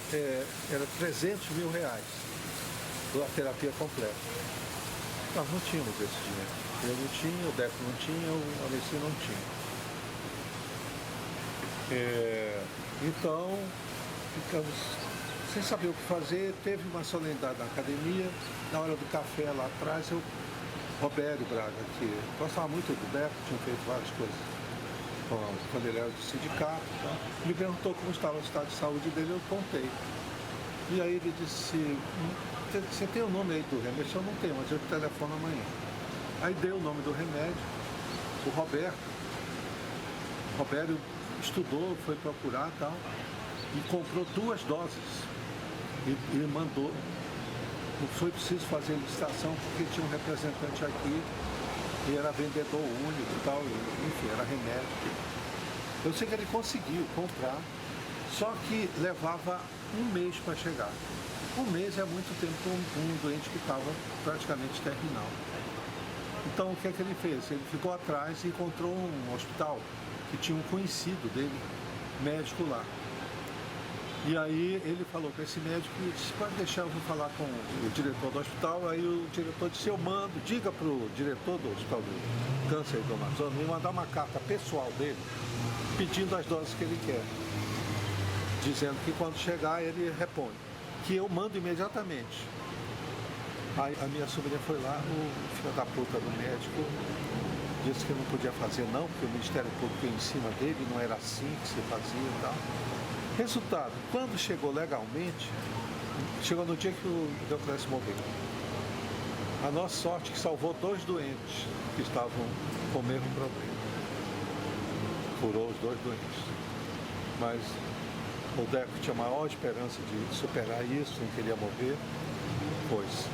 era 300 mil reais a terapia completa. Nós não tínhamos esse dinheiro. Eu não tinha, o Deco não tinha, o Alessi não tinha. Então, ficamos sem saber o que fazer. Teve uma solenidade na academia, na hora do café lá atrás, Robério Braga, que gostava muito do Deco, tinha feito várias coisas quando ele era do sindicato, tá? Me perguntou como estava o estado de saúde dele, eu contei. E aí ele disse, você tem o nome aí do remédio? Eu não tenho, mas eu te telefono amanhã. Aí deu o nome do remédio, o Robério estudou, foi procurar e tal, e comprou 2 doses e mandou. Não foi preciso fazer licitação porque tinha um representante aqui e era vendedor único e tal, enfim, era remédio. Eu sei que ele conseguiu comprar, só que levava 1 mês para chegar. 1 mês é muito tempo para um doente que estava praticamente terminal. Então o que é que ele fez? Ele ficou atrás e encontrou um hospital que tinha um conhecido dele, médico lá. E aí ele falou com esse médico e disse, pode deixar, eu vou falar com o diretor do hospital. Aí o diretor disse, eu mando, diga para o diretor do Hospital do Câncer do Amazonas me mandar uma carta pessoal dele, pedindo as doses que ele quer, dizendo que quando chegar ele repõe, que eu mando imediatamente. Aí a minha sobrinha foi lá, o filho da puta do médico disse que não podia fazer não, porque o Ministério Público ia em cima dele, não era assim que se fazia e tal. Resultado, quando chegou legalmente, chegou no dia que o Deoclésio morreu. A nossa sorte é que salvou 2 doentes que estavam com o mesmo problema. Curou os 2 doentes. Mas o Deco tinha maior esperança de superar isso, não queria morrer, pois.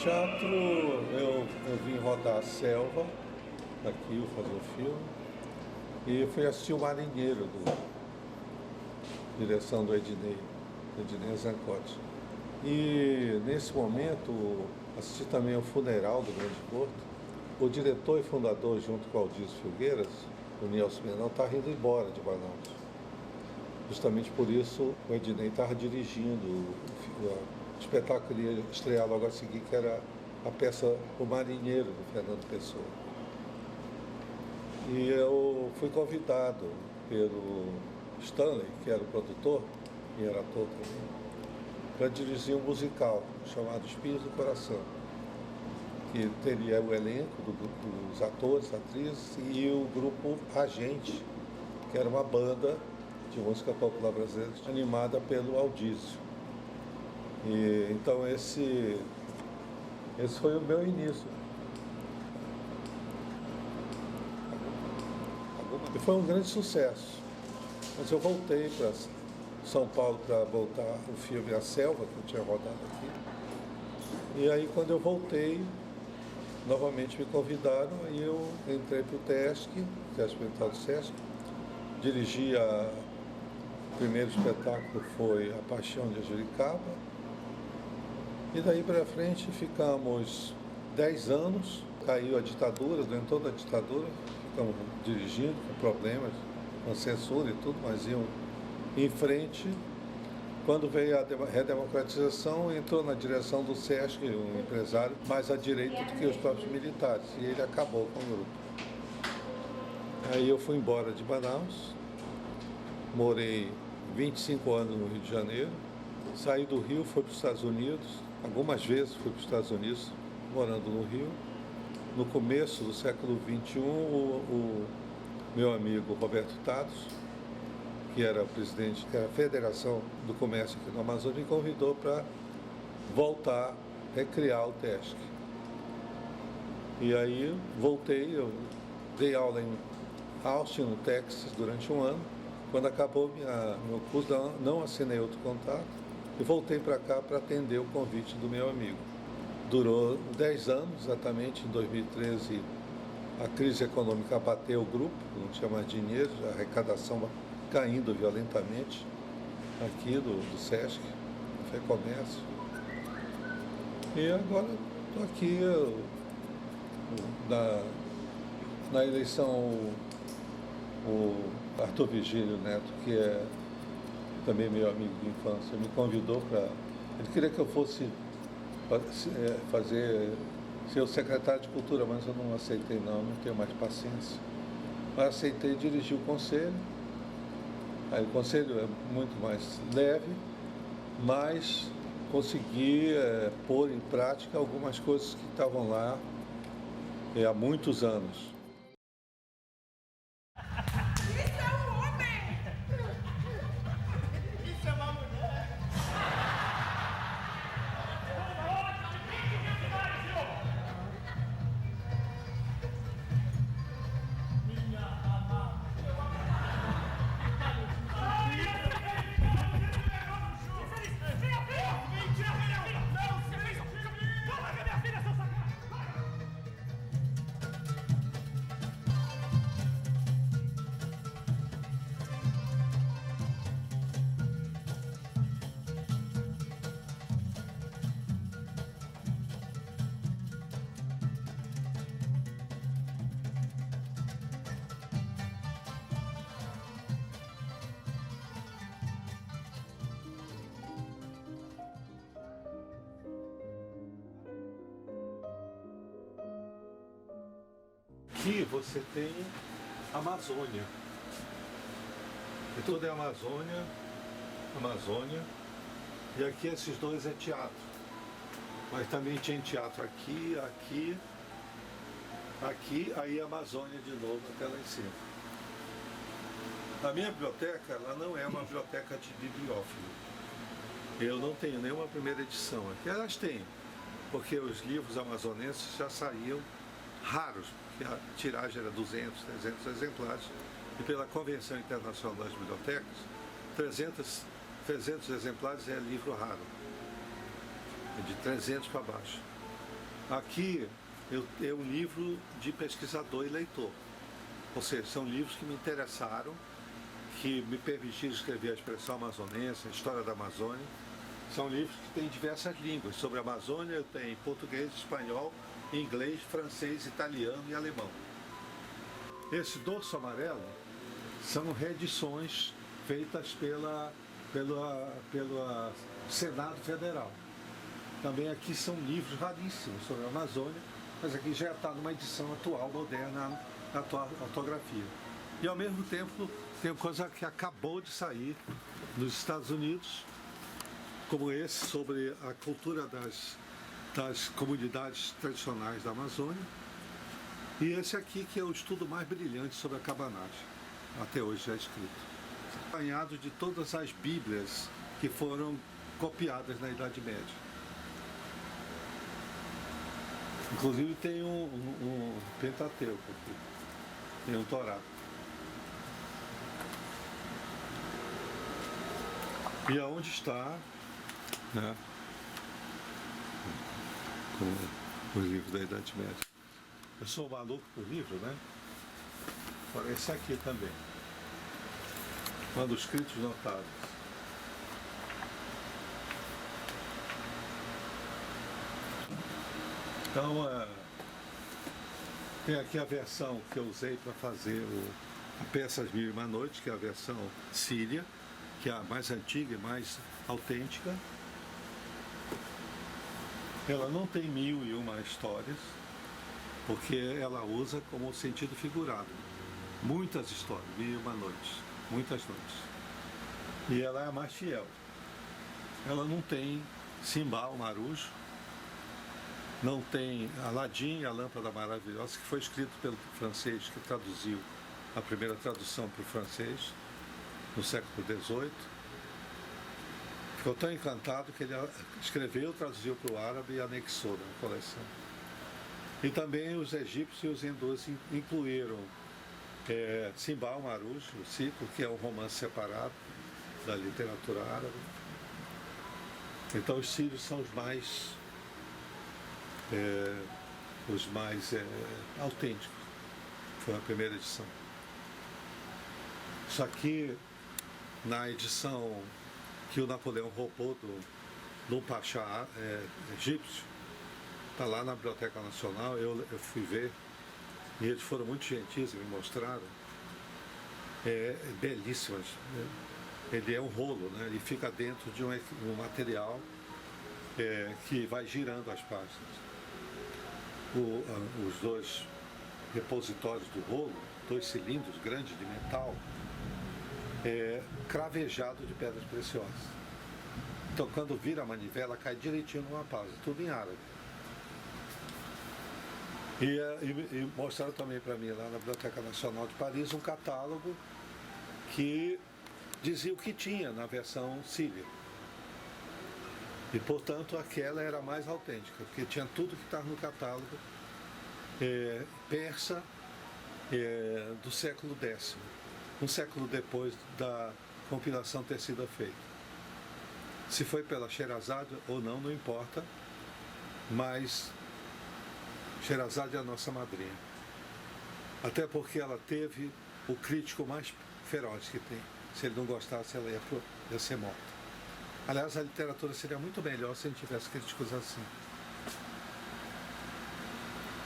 Teatro, eu vim rodar a Selva, aqui, eu fazer o filme, e fui assistir o Marinheiro, direção do Ednei Zancotti. E nesse momento assisti também o Funeral do Grande Porto, O diretor e fundador, junto com o Aldísio Filgueiras, o Nelson Menão, está indo embora de Manaus. Justamente por isso o Ednei estava dirigindo o espetáculo que ia estrear logo a seguir, que era a peça O Marinheiro, do Fernando Pessoa. E eu fui convidado pelo Stanley, que era o produtor e era ator também, para dirigir um musical chamado Espinhos do Coração, que teria o elenco dos atores, atrizes e o grupo Agente, que era uma banda de música popular brasileira animada pelo Aldísio. E então esse foi o meu início. E foi um grande sucesso. Mas eu voltei para São Paulo para voltar o filme A Selva, que eu tinha rodado aqui. E aí quando eu voltei, novamente me convidaram e eu entrei para o TESC, Teatro Experimental do Sesc, dirigi o primeiro espetáculo foi A Paixão de Juricaba, e daí para frente ficamos 10 anos, caiu a ditadura, durante toda a ditadura, ficamos dirigindo com problemas, com censura e tudo, mas iam em frente. Quando veio a redemocratização, entrou na direção do Sesc, um empresário mais à direita do que os próprios militares, e ele acabou com o grupo. Aí eu fui embora de Manaus, morei 25 anos no Rio de Janeiro, saí do Rio, fui para os Estados Unidos, algumas vezes fui para os Estados Unidos, morando no Rio. No começo do século XXI, o meu amigo Roberto Tados, que era o presidente da Federação do Comércio aqui no Amazonas, me convidou para voltar, recriar o TESC. E aí voltei, eu dei aula em Austin, no Texas, durante um ano. Quando acabou meu curso, não assinei outro contrato e voltei para cá para atender o convite do meu amigo. Durou 10 anos, exatamente, em 2013 a crise econômica abateu o grupo, não tinha mais dinheiro, a arrecadação caindo violentamente aqui do Sesc, do FEComércio. E agora estou aqui na eleição, o Arthur Vigílio Neto, que é também meu amigo de infância, me convidou para... Ele queria que eu fosse ser o secretário de Cultura, mas eu não aceitei não tenho mais paciência. Mas aceitei dirigir o conselho. Aí o conselho é muito mais leve, mas consegui pôr em prática algumas coisas que estavam lá há muitos anos. Aqui você tem Amazônia. E tudo é Amazônia, e aqui esses dois é teatro. Mas também tinha teatro aqui, aí Amazônia de novo, até lá em cima. A minha biblioteca, ela não é uma biblioteca de bibliófilo. Eu não tenho nenhuma primeira edição aqui. Elas têm, porque os livros amazonenses já saíam raros, porque a tiragem era 200, 300 exemplares, e pela Convenção Internacional das Bibliotecas, 300 exemplares é livro raro, é de 300 para baixo. Aqui é um livro de pesquisador e leitor, ou seja, são livros que me interessaram, que me permitiram escrever a expressão amazonense, a história da Amazônia, São livros que têm diversas línguas. Sobre a Amazônia tem português, espanhol, inglês, francês, italiano e alemão. Esse dorso amarelo são reedições feitas pelo Senado Federal. Também aqui são livros raríssimos sobre a Amazônia, mas aqui já está numa edição atual, moderna, na atual ortografia. E ao mesmo tempo tem coisa que acabou de sair nos Estados Unidos, como esse sobre a cultura das comunidades tradicionais da Amazônia. E esse aqui que é o estudo mais brilhante sobre a cabanagem, até hoje já escrito. Acompanhado de todas as bíblias que foram copiadas na Idade Média. Inclusive tem um Pentateuco aqui, tem um Torá. E aonde está, né, com os livros da Idade Média. Eu sou maluco por livro, né? Olha, esse aqui também. Manuscritos notáveis. Então, tem aqui a versão que eu usei para fazer a Peça As Mil e Uma Noites, que é a versão síria, que é a mais antiga e mais autêntica. Ela não tem 1001 histórias, porque ela usa como sentido figurado. Muitas histórias, 1001 noites, muitas noites. E ela é a mais fiel. Ela não tem Simbal, Marujo, não tem Aladim, a Lâmpada Maravilhosa, que foi escrito pelo francês, que traduziu a primeira tradução para o francês, no século XVIII. Ficou tão encantado que ele escreveu, traduziu para o árabe e anexou na coleção. E também os egípcios e os hindus incluíram Simbal, Marujo, o ciclo, que é um romance separado da literatura árabe. Então os sírios são os mais autênticos. Foi a primeira edição. Isso aqui, na edição que o Napoleão roubou do Pachá egípcio, está lá na Biblioteca Nacional, eu fui ver, e eles foram muito gentis e me mostraram. Belíssimas. Ele é um rolo, né? Ele fica dentro de um material que vai girando as páginas. Os dois repositórios do rolo, 2 cilindros grandes de metal, cravejado de pedras preciosas. Então quando vira a manivela, cai direitinho numa página, tudo em árabe. E mostraram também para mim lá na Biblioteca Nacional de Paris um catálogo que dizia o que tinha na versão síria. E portanto aquela era a mais autêntica, porque tinha tudo que estava no catálogo persa do século X, um século depois da compilação ter sido feita. Se foi pela Sherazade ou não, não importa, mas Sherazade é a nossa madrinha. Até porque ela teve o crítico mais feroz que tem. Se ele não gostasse, ela ia ser morta. Aliás, a literatura seria muito melhor se a gente tivesse críticos assim.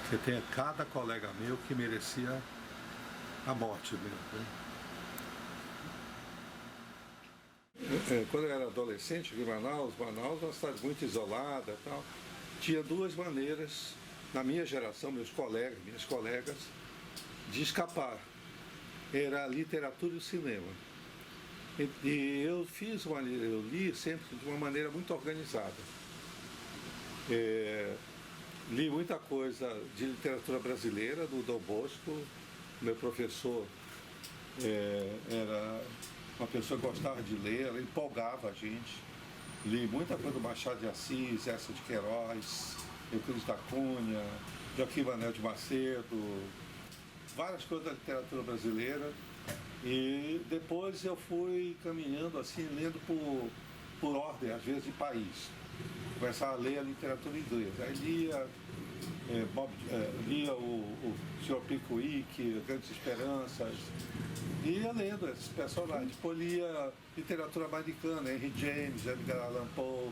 Você tem cada colega meu que merecia a morte mesmo. Né? Quando eu era adolescente, em Manaus é uma cidade muito isolada e tal, tinha 2 maneiras, na minha geração, minhas colegas, de escapar. Era a literatura e o cinema. E eu li sempre de uma maneira muito organizada. Li muita coisa de literatura brasileira, do Dom Bosco. Meu professor era uma pessoa que gostava de ler, ela empolgava a gente. Li muita coisa do Machado de Assis, Eça de Queiroz, Euclides da Cunha, Joaquim Manuel de Macedo, várias coisas da literatura brasileira. E depois eu fui caminhando assim, lendo por ordem, às vezes de país. Começava a ler a literatura inglesa. Aí lia lia o Sr. Pickwick, Grandes Esperanças, e ia lendo esses personagens. Depois lia literatura americana, Henry James, Edgar Allan Poe,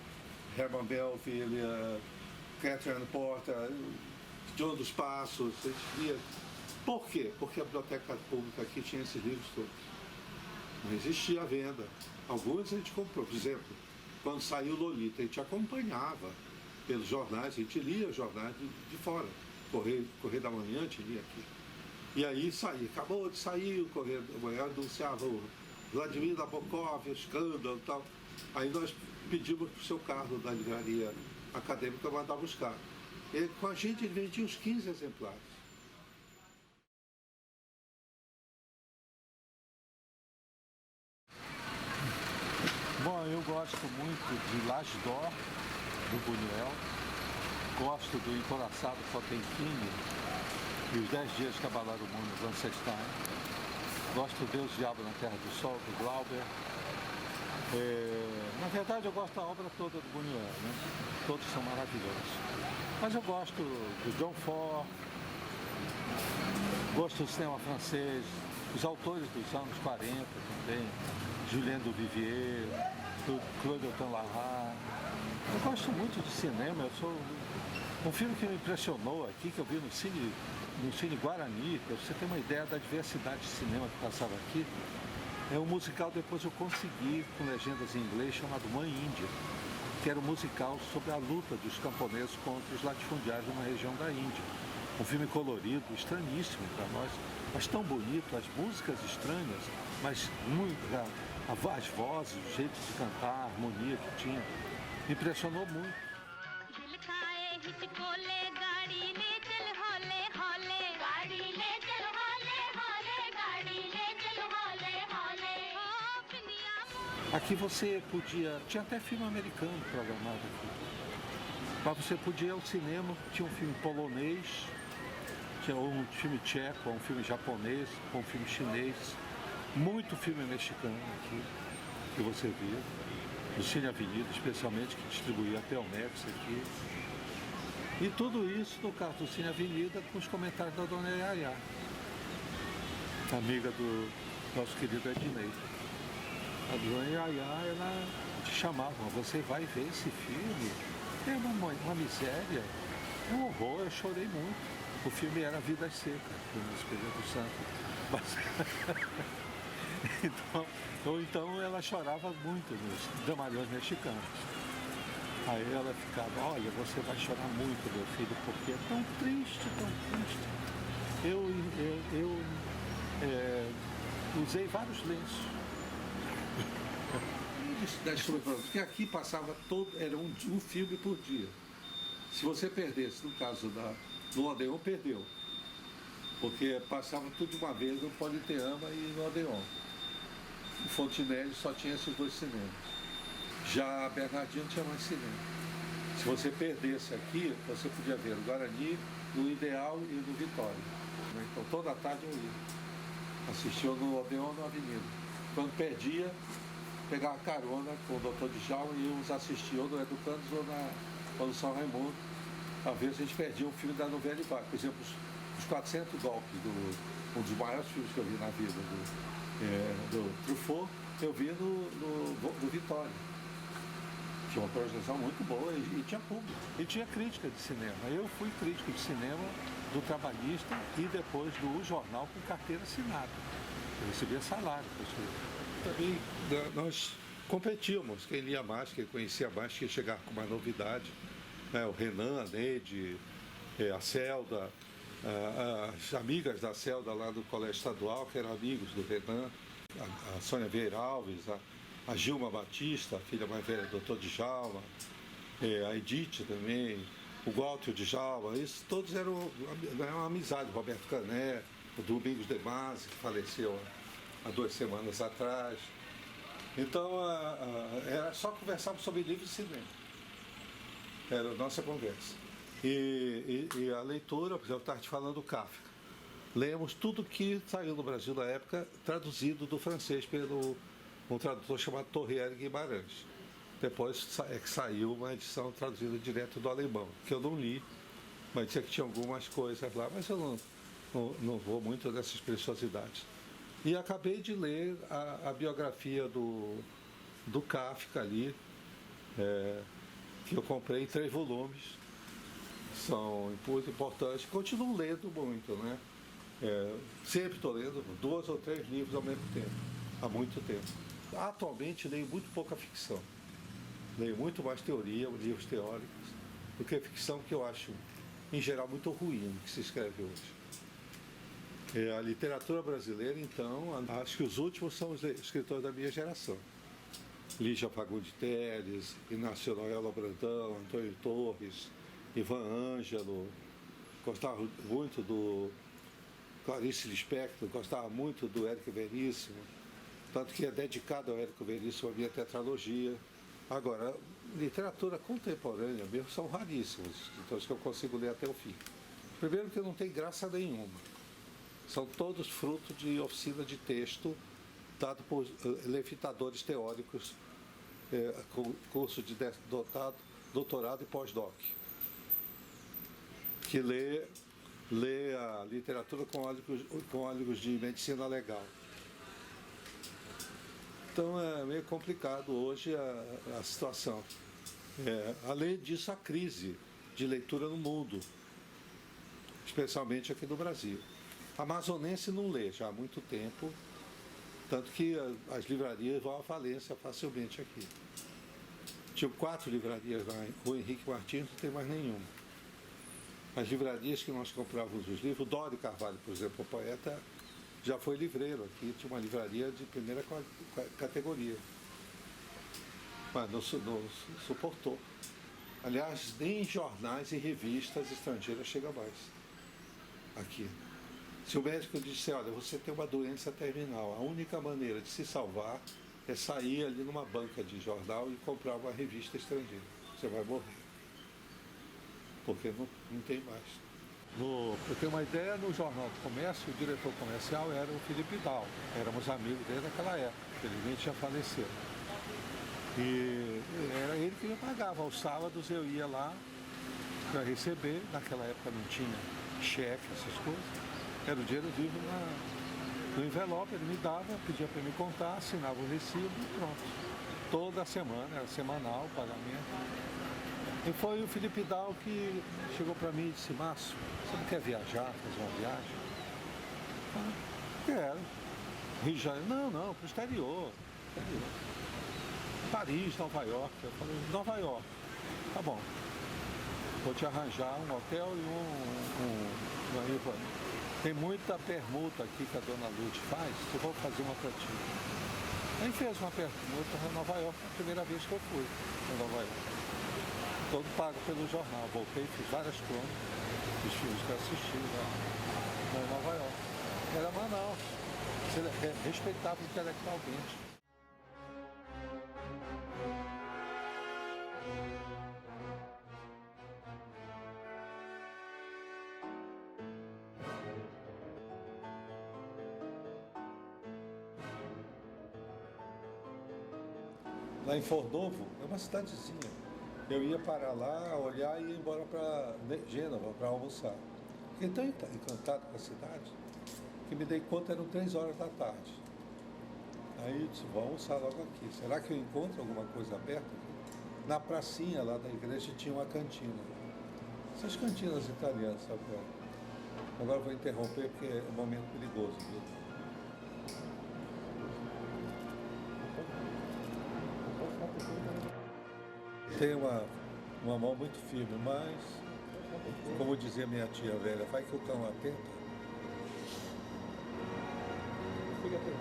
Herman Melville, Catherine Porter, João dos Passos. A gente lia. Por quê? Porque a biblioteca pública aqui tinha esses livros todos. Não existia a venda. Alguns a gente comprou. Por exemplo, quando saiu Lolita, a gente acompanhava pelos jornais, a gente lia jornais de fora. Correio da Manhã, a gente lia aqui. E aí saía, acabou de sair o Correio da Manhã, anunciava o Vladimir Nabokov, escândalo e tal. Aí nós pedimos para o seu Carlos da livraria acadêmica mandar buscar. E com a gente ele vendia uns 15 exemplares. Bom, eu gosto muito de Lasdor, do Buñuel. Gosto do Encoraçado Potemkin e os 10 dias que abalaram o mundo, do Ancestais. Gosto do Deus, Diabo na Terra do Sol, do Glauber. Na verdade, eu gosto da obra toda do Buñuel, né? Todos são maravilhosos. Mas eu gosto do John Ford, gosto do cinema francês, os autores dos anos 40 também, Julien Duvivier, do Claude Autant-Lara. Eu gosto muito de cinema. Um filme que me impressionou aqui, que eu vi no Cine Guarani, para você ter uma ideia da diversidade de cinema que passava aqui, é um musical, depois eu consegui, com legendas em inglês, chamado Mãe Índia, que era um musical sobre a luta dos camponeses contra os latifundiários numa região da Índia. Um filme colorido, estranhíssimo para nós, mas tão bonito, as músicas estranhas, mas as vozes, o jeito de cantar, a harmonia que tinha, me impressionou muito. Aqui você podia, tinha até filme americano programado aqui, mas você podia ir ao cinema, tinha um filme polonês, tinha um filme tcheco, um filme japonês, um filme chinês, muito filme mexicano aqui, que você via, do Cine Avenida, especialmente, que distribuía até o Mex aqui. E tudo isso, no caso do Cine Avenida, com os comentários da dona Yaya, amiga do nosso querido Ednei. A dona Yaya, ela te chamava, você vai ver esse filme, é uma miséria, é um horror, eu chorei muito. O filme era Vidas Secas, do Espírito Santo. Então ela chorava muito nos dramalhões mexicanos. Aí ela ficava, olha, você vai chorar muito, meu filho, porque é tão triste, tão triste. Eu usei vários lenços. Porque aqui passava era um filme por dia. Se você perdesse, no caso do Odeon, perdeu. Porque passava tudo de uma vez no Politeama e no Odeon. O Fontenelle só tinha esses dois cinemas. Já a Bernardino tinha mais cinema. Se você perdesse aqui, você podia ver no Guarani, no Ideal e no Vitória. Então toda tarde eu ia. Assistia no Odeon na Avenida. Quando perdia, pegava carona com o Dr. Djalma e íamos assistir ou no Educandos ou no São Raimundo. Às vezes a gente perdia um filme da novela Vague. Por exemplo, os 400 golpes, um dos maiores filmes que eu vi na vida, do Truffaut, eu vi no Vitória. Tinha uma projeção muito boa e tinha público. E tinha crítica de cinema. Eu fui crítico de cinema do Trabalhista e depois do jornal com carteira assinada. Eu recebia salário para isso. Também nós competíamos. Quem lia mais, quem conhecia mais, quem chegava com uma novidade. Né? O Renan, a Neide, a Celda, as amigas da Celda lá do Colégio Estadual, que eram amigos do Renan, a Sônia Vieira Alves, a Gilma Batista, a filha mais velha do Dr. Djalma, a Edith também, o Walter Djalma, isso todos eram uma amizade, o Roberto Cané, o Domingos de Masi, que faleceu há 2 semanas atrás. Então, era só conversarmos sobre livros e cinema. Era a nossa conversa. E a leitura, por exemplo, eu estava te falando do Kafka. Lemos tudo que saiu no Brasil na época, traduzido do francês pelo um tradutor chamado Torriere Guimarães. Depois é que saiu uma edição traduzida direto do alemão, que eu não li, Mas dizia que tinha algumas coisas lá, mas eu não vou muito nessas preciosidades. E acabei de ler a biografia do Kafka ali, que eu comprei em 3 volumes. São muito importantes. Continuo lendo muito, né? Sempre estou lendo 2 ou 3 livros ao mesmo tempo, há muito tempo. Atualmente leio muito pouca ficção. Leio muito mais teoria, livros teóricos, do que ficção, que eu acho, em geral, muito ruim o que se escreve hoje. A literatura brasileira, então, acho que os últimos são os escritores da minha geração. Lígia Fagundes Telles, Inácio Noela Brandão, Antônio Torres, Ivan Ângelo, gostava muito do Clarice Lispector, gostava muito do Érico Veríssimo, tanto que é dedicado ao Érico Veríssimo a minha tetralogia. Agora, literatura contemporânea mesmo são raríssimos, então acho que eu consigo ler até o fim. Primeiro que não tem graça nenhuma. São todos fruto de oficina de texto dado por levitadores teóricos, com curso de doutorado e pós-doc, que lê a literatura com óleos de medicina legal. Então é meio complicado hoje a situação. Além disso, a crise de leitura no mundo, especialmente aqui no Brasil. A amazonense não lê já há muito tempo, tanto que as livrarias vão à falência facilmente aqui. Tinha 4 livrarias lá, o Henrique Martins não tem mais nenhuma. As livrarias que nós comprávamos os livros, o Dório Carvalho, por exemplo, o poeta, já foi livreiro aqui, tinha uma livraria de primeira categoria. Mas não suportou. Aliás, nem jornais e revistas estrangeiras chega mais aqui. Se o médico disser, olha, você tem uma doença terminal, a única maneira de se salvar é sair ali numa banca de jornal e comprar uma revista estrangeira. Você vai morrer. Porque não tem mais. Para ter uma ideia, no Jornal do Comércio, o diretor comercial era o Felipe Dal. Éramos amigos desde aquela época, felizmente já faleceu. E era ele que me pagava. Aos sábados eu ia lá para receber, naquela época não tinha cheque, essas coisas. Era o dinheiro vivo no envelope, ele me dava, pedia para me contar, assinava o recibo e pronto. Toda semana, era semanal o pagamento. E foi o Felipe Dal que chegou para mim e disse, Márcio, você não quer viajar, fazer uma viagem? Quero. Rio de Janeiro? Não, para o exterior. Paris, Nova York. Eu falei, Nova York. Tá bom. Vou te arranjar um hotel e tem muita permuta aqui que a dona Lute faz, eu vou fazer uma pra ti. Aí fez uma permuta em Nova York, a primeira vez que eu fui em Nova York. Todo pago pelo jornal. Voltei, fiz várias crônicas, os filmes que eu assisti lá em Nova York. Era Manaus. Você respeitava intelectualmente. Lá em Fornovo, é uma cidadezinha. Eu ia parar lá, olhar e ia embora para Gênova para almoçar. Fiquei tão encantado com a cidade que me dei conta, eram 3 horas da tarde. Aí eu disse, vou almoçar logo aqui. Será que eu encontro alguma coisa aberta aqui? Na pracinha lá da igreja tinha uma cantina. Essas cantinas italianas, sabe? Agora eu vou interromper porque é um momento perigoso, viu? Tem uma mão muito firme, mas, como dizia minha tia velha, vai que o cão atenta. Fica atento.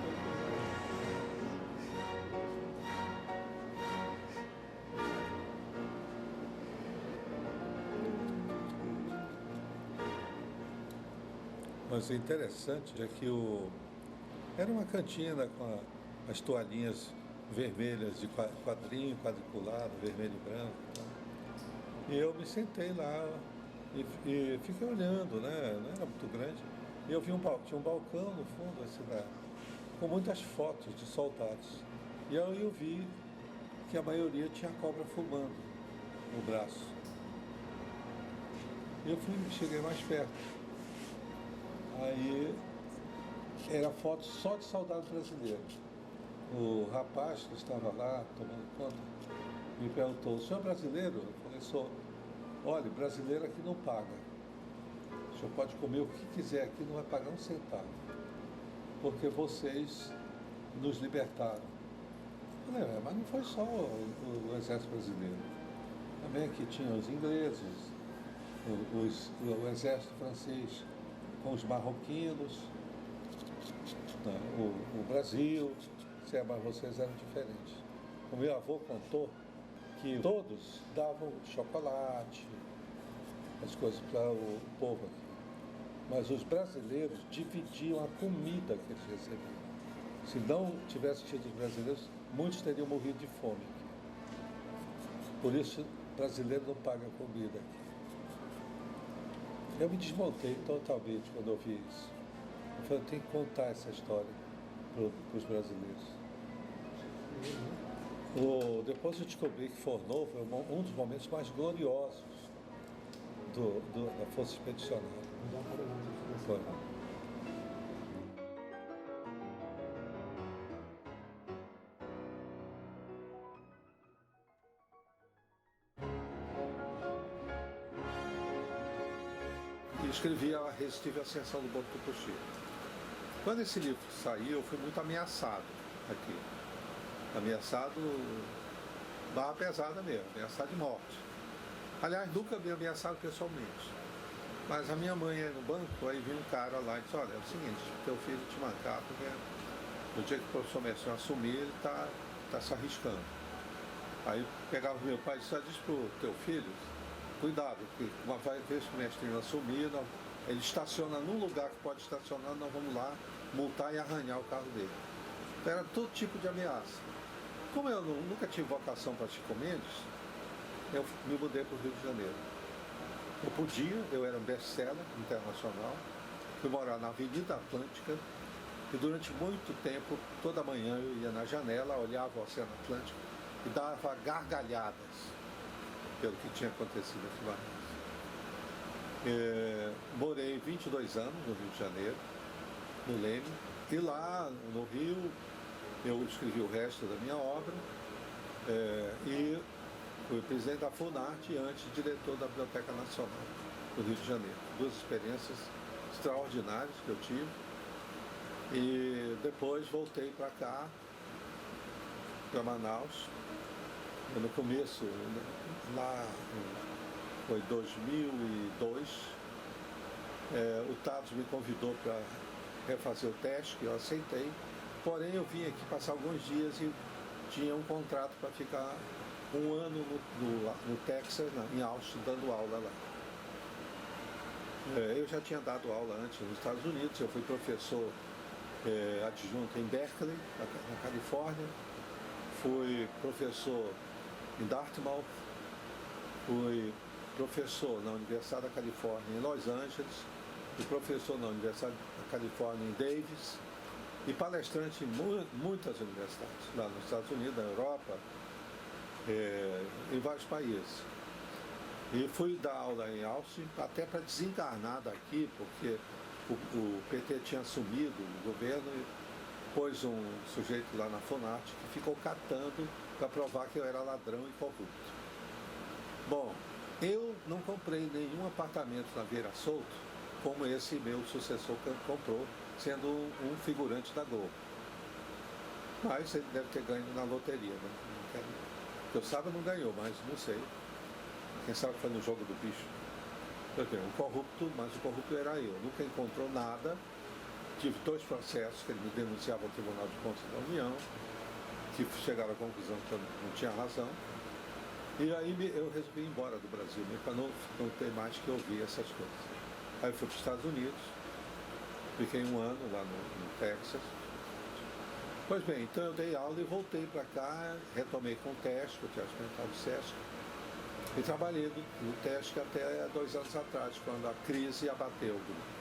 Mas o interessante é que era uma cantina com as toalhinhas vermelhas de quadrinho, quadriculado, vermelho e branco. E eu me sentei lá e fiquei olhando, né? Não era muito grande. E eu vi tinha um balcão no fundo da cidade, com muitas fotos de soldados. E aí eu vi que a maioria tinha cobra fumando no braço. cheguei mais perto. Aí era foto só de soldado brasileiro. O rapaz que estava lá tomando conta me perguntou: o senhor é brasileiro? Eu falei: sou. Olha, brasileiro aqui não paga. O senhor pode comer o que quiser aqui, não vai pagar um centavo. Porque vocês nos libertaram. Eu falei: mas não foi só o exército brasileiro. Também aqui tinha os ingleses, o exército francês com os marroquinos, o Brasil, mas vocês eram diferentes. O meu avô contou que todos davam chocolate, as coisas para o povo aqui. Mas os brasileiros dividiam a comida que eles recebiam. Se não tivesse tido os brasileiros, muitos teriam morrido de fome aqui. Por isso, brasileiro não paga comida aqui. Eu me desmontei totalmente quando eu vi isso. Eu falei: eu tenho que contar essa história para os brasileiros. Depois eu descobri que Fornovo é um dos momentos mais gloriosos da Força Expedicionária. Foi. E escrevi A Resistível Ascensão do Morro do Tucuxi. Quando esse livro saiu, eu fui muito ameaçado aqui. Ameaçado, barra pesada mesmo, ameaçado de morte. Aliás, nunca me ameaçaram pessoalmente. Mas a minha mãe ia no banco, aí vinha um cara lá e disse: olha, é o seguinte, teu filho te marcar, porque no dia que o professor Mestre assumir, ele está se arriscando. Aí pegava o meu pai e disse: diz pro teu filho, cuidado, porque uma vez que o mestre assumir, ele estaciona num lugar que pode estacionar, nós vamos lá multar e arranhar o carro dele. Então era todo tipo de ameaça. Como eu nunca tive vocação para Chico Mendes, eu me mudei para o Rio de Janeiro. Eu era um best-seller internacional, fui morar na Avenida Atlântica e durante muito tempo, toda manhã eu ia na janela, olhava o Oceano Atlântico e dava gargalhadas pelo que tinha acontecido aqui lá. Morei 22 anos no Rio de Janeiro, no Leme, e lá no Rio eu escrevi o resto da minha obra e fui presidente da Funarte e antes diretor da Biblioteca Nacional do Rio de Janeiro. Duas experiências extraordinárias que eu tive. E depois voltei para cá, para Manaus. No começo, lá foi 2002, o Tados me convidou para refazer o teste, que eu aceitei. Porém, eu vim aqui passar alguns dias e tinha um contrato para ficar um ano no Texas, em Austin, dando aula lá. Eu já tinha dado aula antes nos Estados Unidos, eu fui professor adjunto em Berkeley, na Califórnia, fui professor em Dartmouth, fui professor na Universidade da Califórnia em Los Angeles, fui professor na Universidade da Califórnia em Davis e palestrante em muitas universidades, lá nos Estados Unidos, na Europa, em vários países. E fui dar aula em Austin, até para desencarnar daqui, porque o PT tinha assumido o governo e pôs um sujeito lá na Funarte que ficou catando para provar que eu era ladrão e corrupto. Bom, eu não comprei nenhum apartamento na Vieira Solto, como esse meu sucessor comprou, sendo um figurante da Globo. Mas ele deve ter ganho na loteria, né? Eu saiba, não ganhou, mas não sei. Quem sabe foi no jogo do bicho. O corrupto, mas o corrupto era eu. Nunca encontrou nada. Tive 2 processos que ele me denunciava ao Tribunal de Contas da União, que chegaram à conclusão que eu não tinha razão. E aí eu resolvi ir embora do Brasil, para não ter mais que ouvir essas coisas. Aí eu fui para os Estados Unidos, fiquei um ano lá no Texas. Pois bem, então eu dei aula e voltei para cá, retomei com o TESC, o Teatro Experimental do SESC, e trabalhei no TESC até 2 anos atrás, quando a crise abateu o grupo.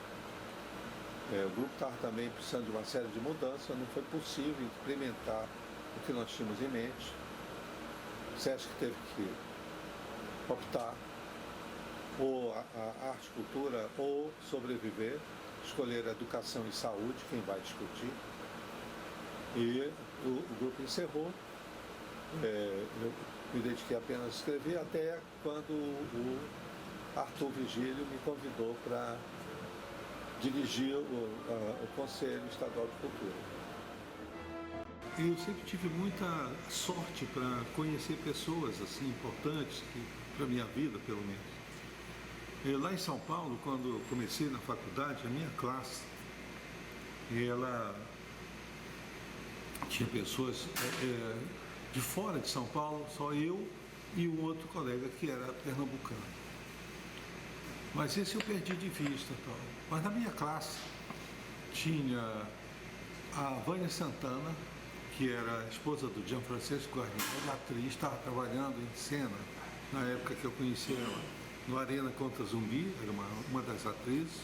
O grupo estava também precisando de uma série de mudanças, não foi possível implementar o que nós tínhamos em mente. O SESC teve que optar ou a arte e cultura, ou sobreviver, escolher educação e saúde, quem vai discutir. E o grupo encerrou. Eu me dediquei apenas a escrever até quando o Arthur Vigílio me convidou para dirigir o Conselho Estadual de Cultura. Eu sempre tive muita sorte para conhecer pessoas assim importantes para a minha vida, pelo menos. Lá em São Paulo, quando eu comecei na faculdade, a minha classe, ela tinha pessoas de fora de São Paulo, só eu e um outro colega que era pernambucano. Mas esse eu perdi de vista. Mas na minha classe tinha a Vânia Santana, que era a esposa do Gianfrancesco Guarnieri, atriz, estava trabalhando em cena na época que eu conheci ela, no Arena contra Zumbi, era uma das atrizes,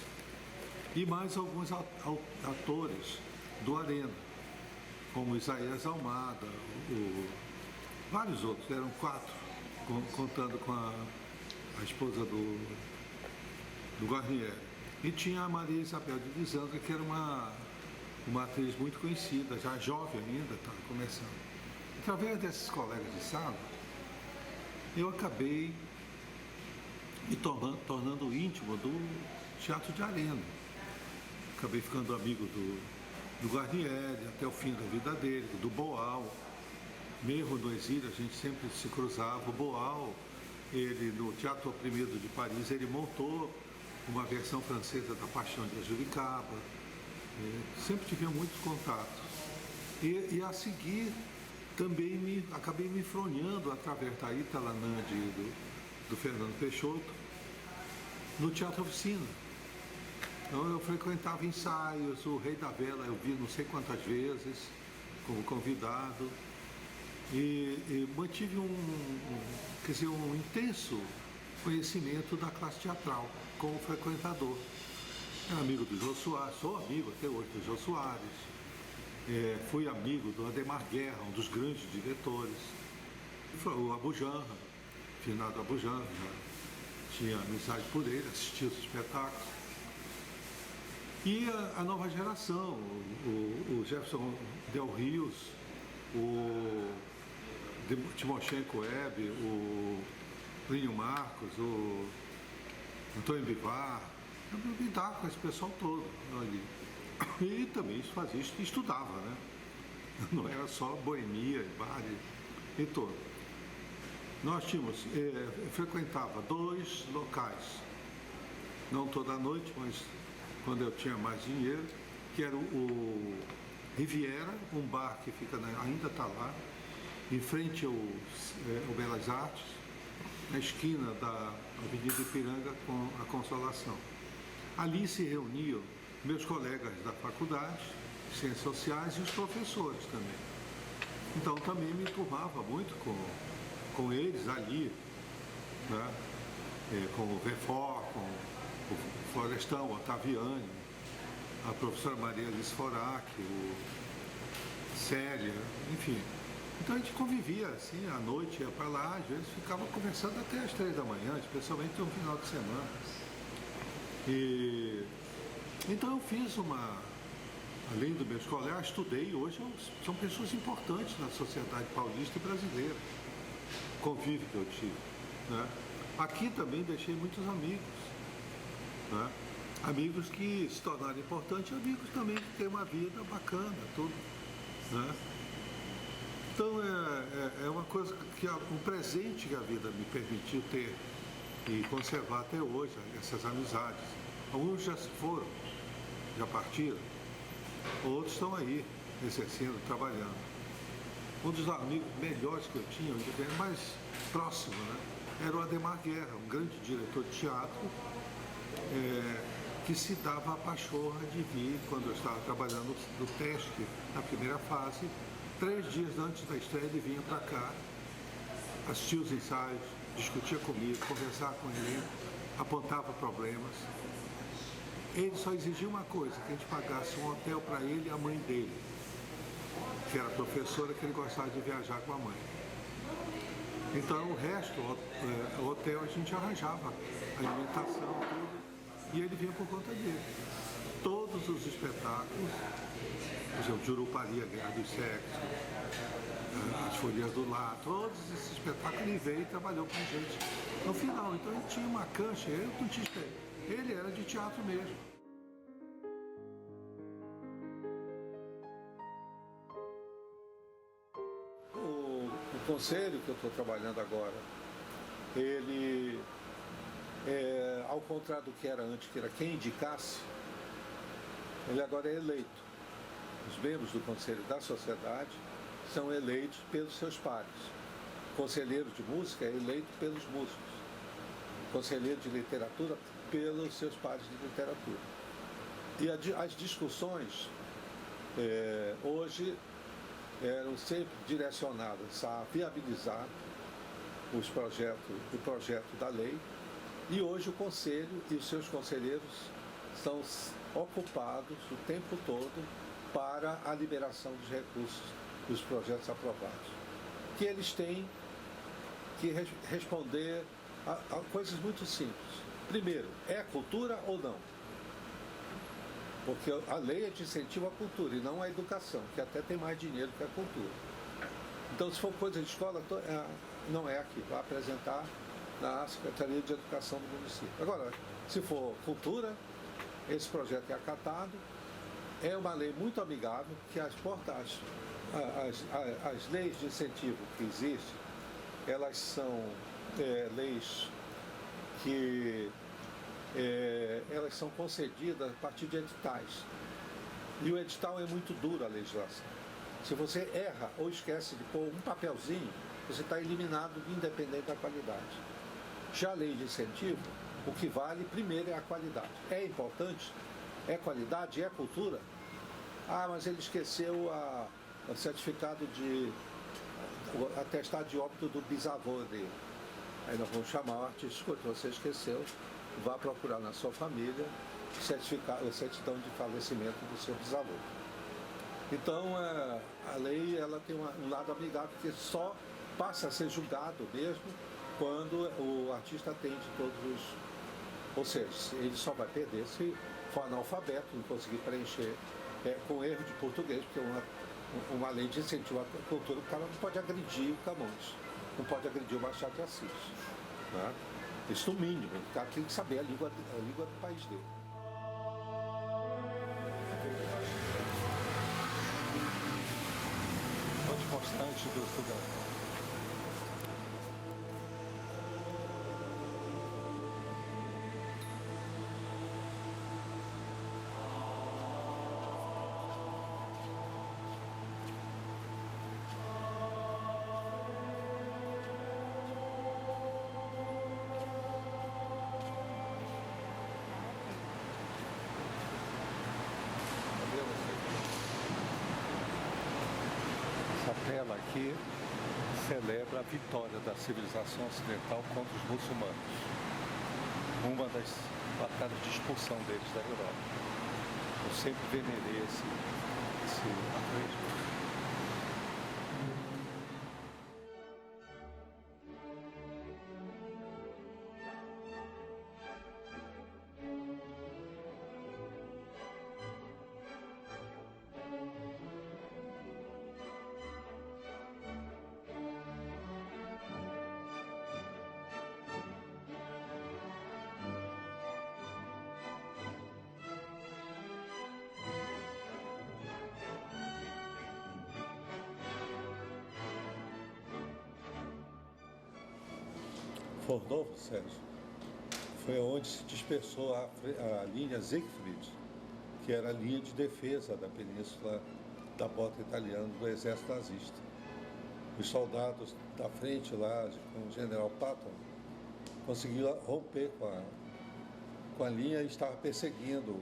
e mais alguns atores do Arena, como Isaías Almada, vários outros, eram 4, contando com a esposa do Guarnieri. E tinha a Maria Isabel de Lisandra, que era uma atriz muito conhecida, já jovem ainda, estava começando. Através desses colegas de sala, eu acabei me tornando íntimo do Teatro de Arena. Acabei ficando amigo do Guarnieri até o fim da vida dele, do Boal. Mesmo no exílio, a gente sempre se cruzava. O Boal, ele no Teatro Oprimido de Paris, ele montou uma versão francesa da Paixão de Juricaba. Sempre tive muitos contatos. E a seguir também acabei me enfronhando através da Ítala Nandi do Fernando Peixoto no Teatro Oficina. Então eu frequentava ensaios, o Rei da Vela eu vi não sei quantas vezes como convidado e mantive um intenso conhecimento da classe teatral como frequentador. Era amigo do Jô Soares, sou amigo até hoje do Jô Soares. Fui amigo do Ademar Guerra, um dos grandes diretores. O Abujanra, finado Abujanra, tinha amizade por ele, assistia os espetáculos. E a nova geração, o Jefferson Del Rios, o Timoshenko Web, o Plínio Marcos, o Antônio Bivar. Eu lidava com esse pessoal todo ali. E também estudava, né? Não era só boemia, bar e todo. Nós tínhamos, frequentava 2 locais, não toda noite, mas quando eu tinha mais dinheiro, que era o Riviera, um bar que fica ainda está lá, em frente ao Belas Artes, na esquina da Avenida Ipiranga com a Consolação. Ali se reuniam meus colegas da faculdade, Ciências Sociais e os professores também. Então também me turmava muito com eles ali, né? Com o Vefor, com o Florestão, o Otaviani, a professora Maria Alice Forac, o Célia, enfim. Então a gente convivia assim, à noite ia para lá, às vezes ficava conversando até às 3 da manhã, especialmente no final de semana. Então eu fiz além dos meus colegas, estudei, hoje são pessoas importantes na sociedade paulista e brasileira, o convívio que eu tive, né? Aqui também deixei muitos amigos, né? Amigos que se tornaram importantes, amigos também que têm uma vida bacana, tudo, né? Então é uma coisa que um presente que a vida me permitiu ter e conservar até hoje, essas amizades. Alguns já se foram, já partiram, outros estão aí, exercendo, trabalhando. Um dos amigos melhores que eu tinha, mais próximo, né, era o Ademar Guerra, um grande diretor de teatro, que se dava a pachorra de vir, quando eu estava trabalhando no TESC, na primeira fase, 3 dias antes da estreia ele vinha para cá, assistia os ensaios, discutia comigo, conversava com ele, apontava problemas. Ele só exigia uma coisa, que a gente pagasse um hotel para ele e a mãe dele, que era professora, que ele gostava de viajar com a mãe. Então o resto, o hotel a gente arranjava, alimentação, tudo, e ele vinha por conta dele. Todos os espetáculos, por exemplo, Jurupari, a Guerra dos Sexos, As Folias do Lar, todos esses espetáculos ele veio e trabalhou com a gente no final. Então ele tinha uma cancha, ele era de teatro mesmo. O conselho que eu estou trabalhando agora, ele, ao contrário do que era antes, que era quem indicasse, ele agora é eleito. Os membros do Conselho da Sociedade são eleitos pelos seus pares. O conselheiro de música é eleito pelos músicos. O conselheiro de literatura pelos seus pares de literatura. E as discussões hoje eram sempre direcionadas a viabilizar o projeto da lei, e hoje o Conselho e os seus conselheiros são ocupados o tempo todo para a liberação dos recursos dos projetos aprovados, que eles têm que responder a coisas muito simples. Primeiro, é cultura ou não? Porque a lei é de incentivo à cultura e não à educação, que até tem mais dinheiro que a cultura. Então, se for coisa de escola, não é aqui, vai apresentar na Secretaria de Educação do município. Agora, se for cultura, esse projeto é acatado, é uma lei muito amigável, que as leis de incentivo que existem, elas são leis que elas são concedidas a partir de editais. E o edital é muito duro, a legislação. Se você erra ou esquece de pôr um papelzinho, você está eliminado independente da qualidade. Já a lei de incentivo, o que vale primeiro é a qualidade. É importante, é qualidade, é cultura. Ah, mas ele esqueceu o certificado o atestado de óbito do bisavô dele. Aí nós vamos chamar o artista, escuta, você esqueceu, vá procurar na sua família a certidão de falecimento do seu bisavô. Então, a lei ela tem um lado amigável, que só passa a ser julgado mesmo quando o artista atende todos os... Ou seja, ele só vai perder se for analfabeto, não conseguir preencher com erro de português, porque uma lei de incentivo à cultura, o cara não pode agredir o Camões, não pode agredir o Machado de Assis. Né? Isso no mínimo, o cara tem que saber a língua do país dele. Fonte constante do estudante. Essa tela aqui celebra a vitória da civilização ocidental contra os muçulmanos. Uma das batalhas de expulsão deles da Europa. Eu sempre venerei esse afresco. Fornovo, Sérgio, foi onde se dispersou a linha Siegfried, que era a linha de defesa da península da bota italiana do exército nazista. Os soldados da frente lá, com o general Patton, conseguiram romper com a linha e estavam perseguindo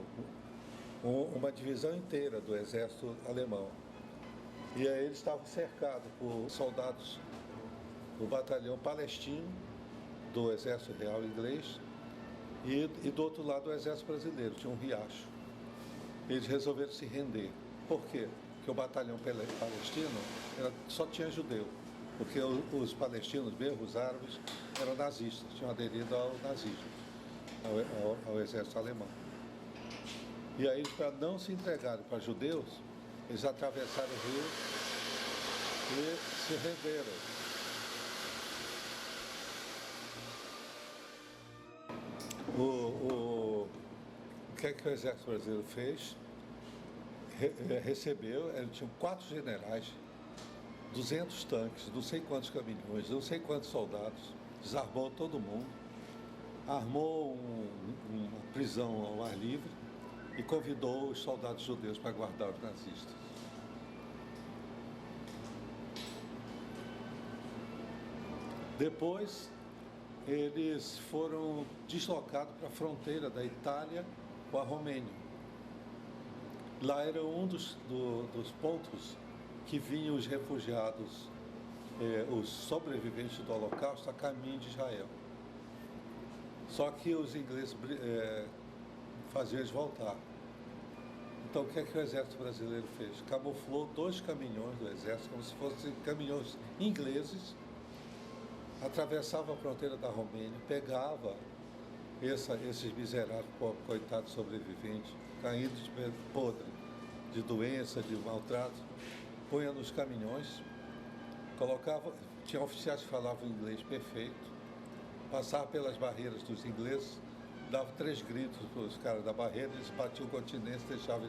uma divisão inteira do exército alemão. E aí eles estavam cercados por soldados do batalhão palestino, do Exército Real Inglês, e do outro lado do Exército Brasileiro, tinha um riacho. Eles resolveram se render. Por quê? Porque o batalhão palestino só tinha judeu. porque os palestinos mesmo, os árabes, eram nazistas, tinham aderido ao nazismo, ao exército alemão. E aí, para não se entregarem para judeus, eles atravessaram o rio e se renderam. O que é que o exército brasileiro fez? Recebeu, ele tinha 4 generais, 200 tanques, não sei quantos caminhões, não sei quantos soldados, desarmou todo mundo, armou uma prisão ao ar livre e convidou os soldados judeus para guardar os nazistas. Depois, eles foram deslocados para a fronteira da Itália com a Romênia. Lá era um dos pontos que vinham os refugiados, os sobreviventes do Holocausto, a caminho de Israel. Só que os ingleses faziam eles voltar. Então, o que é que o exército brasileiro fez? Camuflou 2 caminhões do exército, como se fossem caminhões ingleses, atravessava a fronteira da Romênia, pegava esses miseráveis, coitados sobreviventes, caindo de podre, de doença, de maltrato, punha nos caminhões, colocava, tinha oficiais que falavam inglês perfeito, passava pelas barreiras dos ingleses, dava 3 gritos para os caras da barreira, eles batiam o continente, deixavam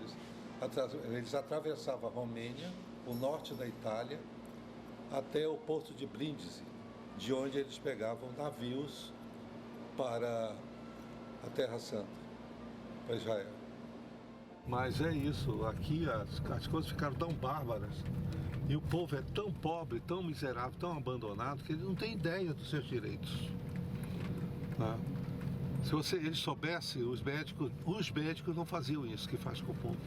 eles atravessavam a Romênia, o norte da Itália, até o porto de Brindisi, de onde eles pegavam navios para a Terra Santa, para Israel. Mas é isso, aqui as coisas ficaram tão bárbaras e o povo é tão pobre, tão miserável, tão abandonado, que ele não tem ideia dos seus direitos. Tá? Se eles soubessem, os médicos não faziam isso que faz com o povo.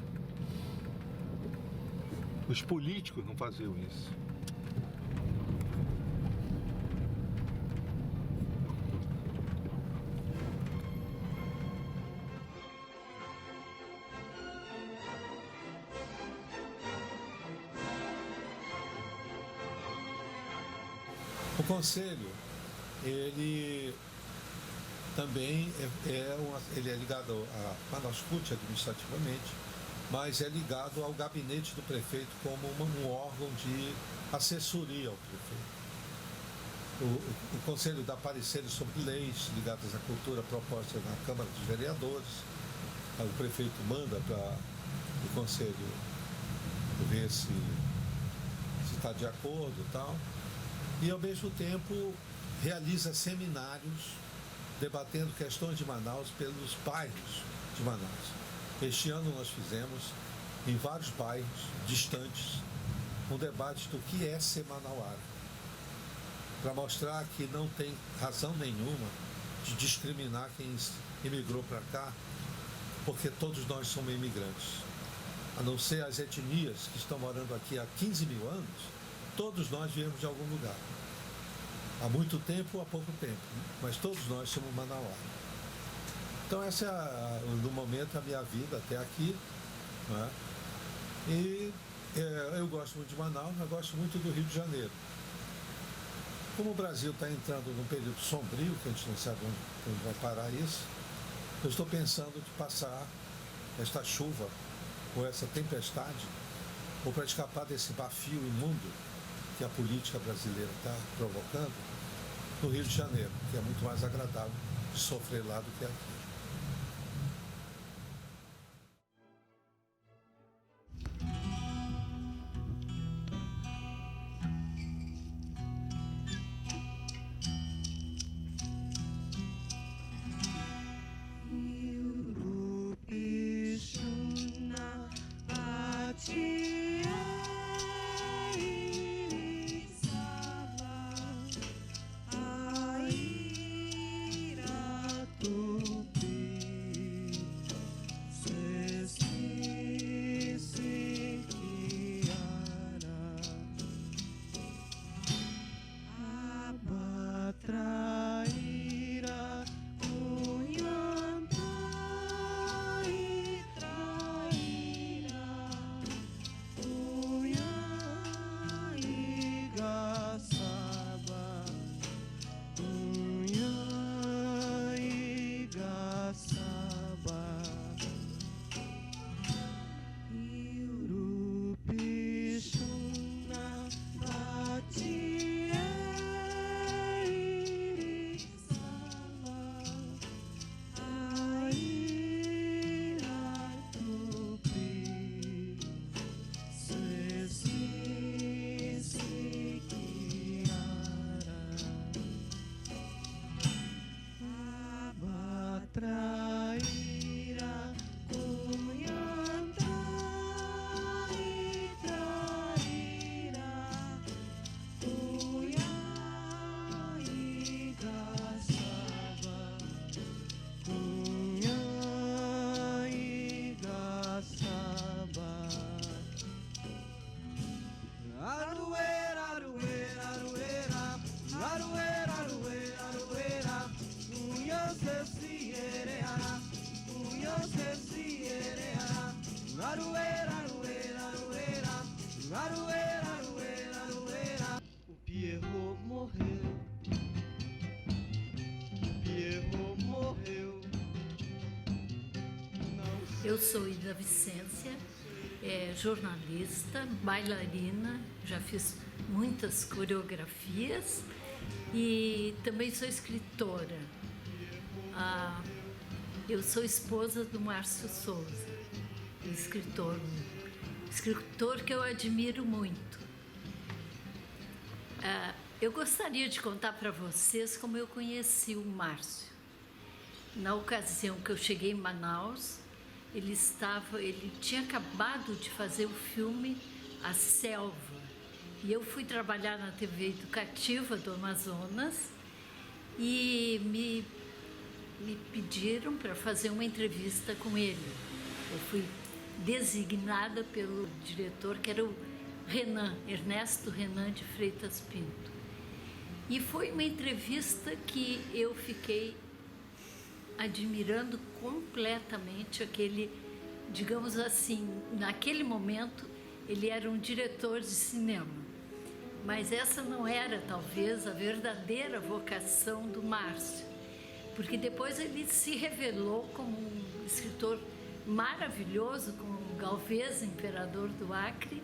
Os políticos não faziam isso. O Conselho, ele também ele é ligado a Manuscut administrativamente, mas é ligado ao gabinete do prefeito como um órgão de assessoria ao prefeito. O Conselho dá pareceres sobre leis ligadas à cultura propostas na Câmara dos Vereadores. O prefeito manda para o Conselho ver se está de acordo e tal. E, ao mesmo tempo, realiza seminários debatendo questões de Manaus pelos bairros de Manaus. Este ano nós fizemos, em vários bairros distantes, um debate do que é ser manauara, para mostrar que não tem razão nenhuma de discriminar quem imigrou para cá, porque todos nós somos imigrantes. A não ser as etnias que estão morando aqui há 15 mil anos, todos nós viemos de algum lugar. Há muito tempo ou há pouco tempo, mas todos nós somos manauara. Então essa é, no momento, a minha vida até aqui. Né? E eu gosto muito de Manaus, mas gosto muito do Rio de Janeiro. Como o Brasil está entrando num período sombrio, que a gente não sabe onde vai parar isso, eu estou pensando de passar esta chuva ou essa tempestade, ou para escapar desse bafio imundo que a política brasileira está provocando, no Rio de Janeiro, que é muito mais agradável de sofrer lá do que aqui. Tu Eu sou Ida Vicência, jornalista, bailarina, já fiz muitas coreografias e também sou escritora. Eu sou esposa do Márcio Souza, escritor que eu admiro muito. Eu gostaria de contar para vocês como eu conheci o Márcio. Na ocasião que eu cheguei em Manaus, ele tinha acabado de fazer o filme A Selva. E eu fui trabalhar na TV Educativa do Amazonas e me pediram para fazer uma entrevista com ele. Eu fui designada pelo diretor, que era o Ernesto Renan de Freitas Pinto. E foi uma entrevista que eu fiquei admirando completamente aquele, digamos assim, naquele momento ele era um diretor de cinema. Mas essa não era, talvez, a verdadeira vocação do Márcio, porque depois ele se revelou como um escritor maravilhoso, como Galvez, imperador do Acre,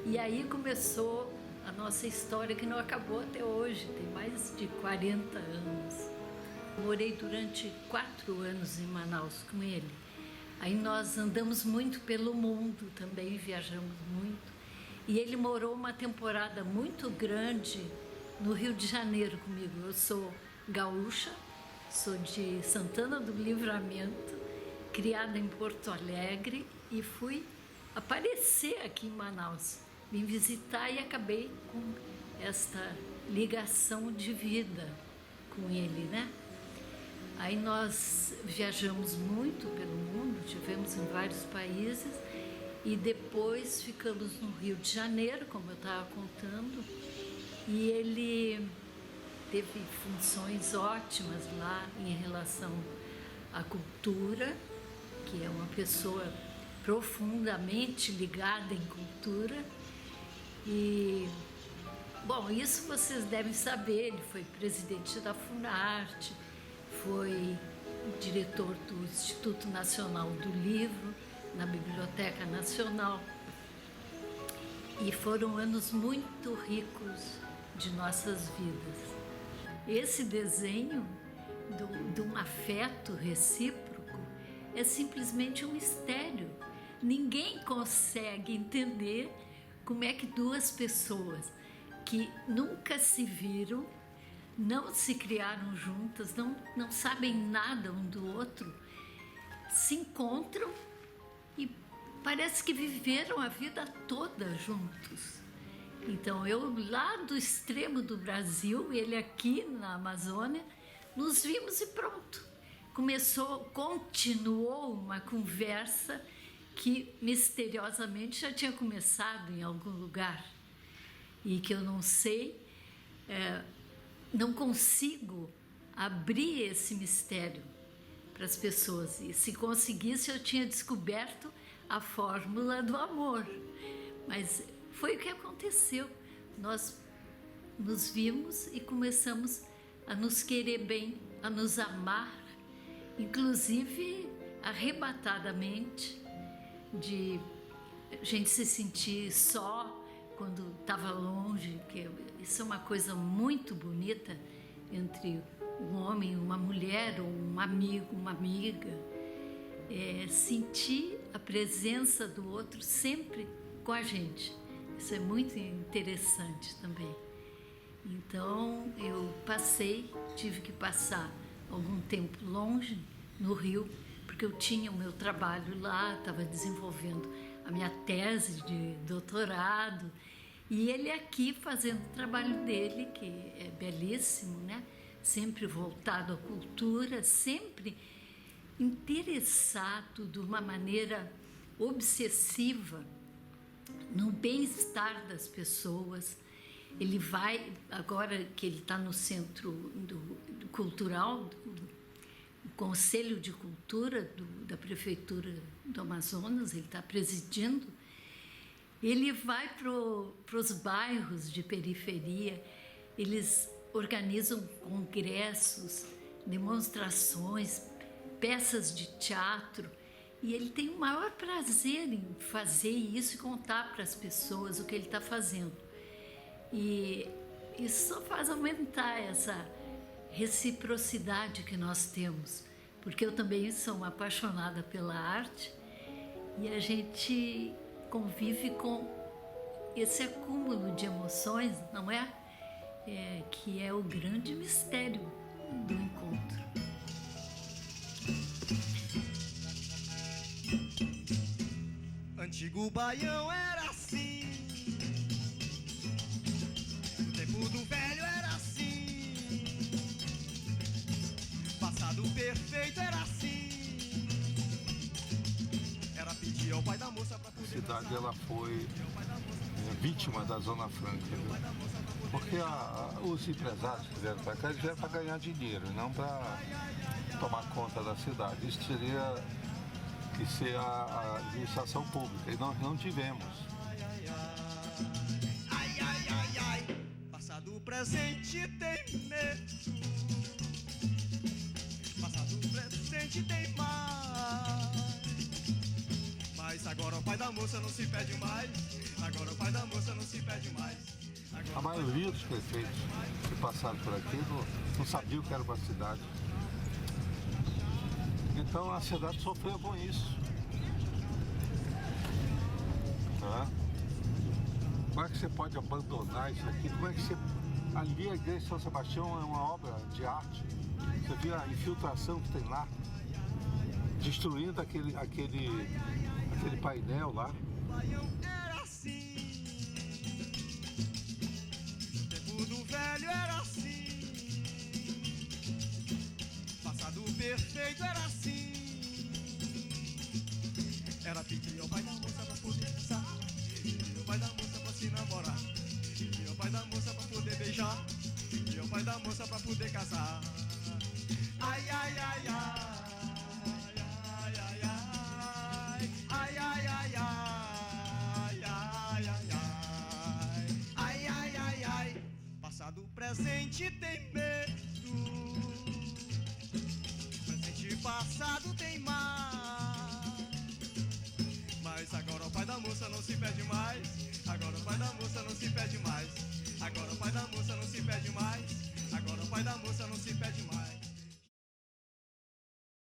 e aí começou a nossa história que não acabou até hoje, tem mais de 40 anos. Morei durante 4 anos em Manaus com ele. Aí nós andamos muito pelo mundo também, viajamos muito. E ele morou uma temporada muito grande no Rio de Janeiro comigo. Eu sou gaúcha, sou de Santana do Livramento, criada em Porto Alegre e fui aparecer aqui em Manaus. Vim visitar e acabei com esta ligação de vida com ele, né? Aí nós viajamos muito pelo mundo, estivemos em vários países e depois ficamos no Rio de Janeiro, como eu estava contando, e ele teve funções ótimas lá em relação à cultura, que é uma pessoa profundamente ligada em cultura. E, bom, isso vocês devem saber, ele foi presidente da Funarte, foi diretor do Instituto Nacional do Livro, na Biblioteca Nacional. E foram anos muito ricos de nossas vidas. Esse desenho de um afeto recíproco é simplesmente um mistério. Ninguém consegue entender como é que duas pessoas que nunca se viram, não se criaram juntas, não sabem nada um do outro, se encontram e parece que viveram a vida toda juntos. Então, eu lá do extremo do Brasil, ele aqui na Amazônia, nos vimos e pronto. Continuou uma conversa que misteriosamente já tinha começado em algum lugar e que eu não sei, não consigo abrir esse mistério para as pessoas. E se conseguisse, eu tinha descoberto a fórmula do amor. Mas foi o que aconteceu. Nós nos vimos e começamos a nos querer bem, a nos amar, inclusive arrebatadamente, de a gente se sentir só quando estava longe, que isso é uma coisa muito bonita entre um homem e uma mulher, ou um amigo, uma amiga, sentir a presença do outro sempre com a gente. Isso é muito interessante também. Então eu tive que passar algum tempo longe no Rio, porque eu tinha o meu trabalho lá, estava desenvolvendo a minha tese de doutorado, e ele aqui fazendo o trabalho dele, que é belíssimo, né? Sempre voltado à cultura, sempre interessado de uma maneira obsessiva no bem-estar das pessoas. Ele vai, agora que ele está no Centro do Cultural, do Conselho de Cultura da Prefeitura do Amazonas, ele está presidindo, ele vai para os bairros de periferia, eles organizam congressos, demonstrações, peças de teatro, E ele tem o maior prazer em fazer isso e contar para as pessoas o que ele está fazendo. E isso só faz aumentar essa reciprocidade que nós temos, porque eu também sou uma apaixonada pela arte e a gente convive com esse acúmulo de emoções, não é? Que é o grande mistério do encontro. Antigo Baião era assim, no tempo do velho era assim, passado perfeito era assim, era pedir ao pai da moça pra poder A cidade dançar. ela foi vítima da Zona Franca, viu? Porque os empresários que vieram para cá, eles vieram para ganhar dinheiro, não para tomar conta da cidade. Isso teria que ser a administração pública, e nós não tivemos. Ai, ai, ai, ai, passado presente tem medo, passado presente tem mais, mas agora o pai da moça não se pede mais, agora o pai da moça não se pede mais. A maioria dos prefeitos que passaram por aqui não sabiam o que era uma cidade. Então a cidade sofreu com isso. Tá? Como é que você pode abandonar isso aqui? Como é que você... Ali a igreja de São Sebastião é uma obra de arte. Você viu a infiltração que tem lá, destruindo aquele painel lá. Baião era assim, no tempo do velho era assim, passado perfeito era assim, era pedir ao pai da moça pra poder dançar, pedir ao pai da moça pra se namorar, pedir ao pai da moça pra poder beijar, pedir ao pai da moça pra poder casar. Ai, ai, ai, ai. Ai, ai, ai, ai, ai, ai, ai, ai, ai, ai, ai, passado, presente tem medo, presente e passado tem mais, mas agora o pai da moça não se pede mais, agora o pai da moça não se pede mais, agora o pai da moça não se pede mais, agora o pai da moça não se pede mais.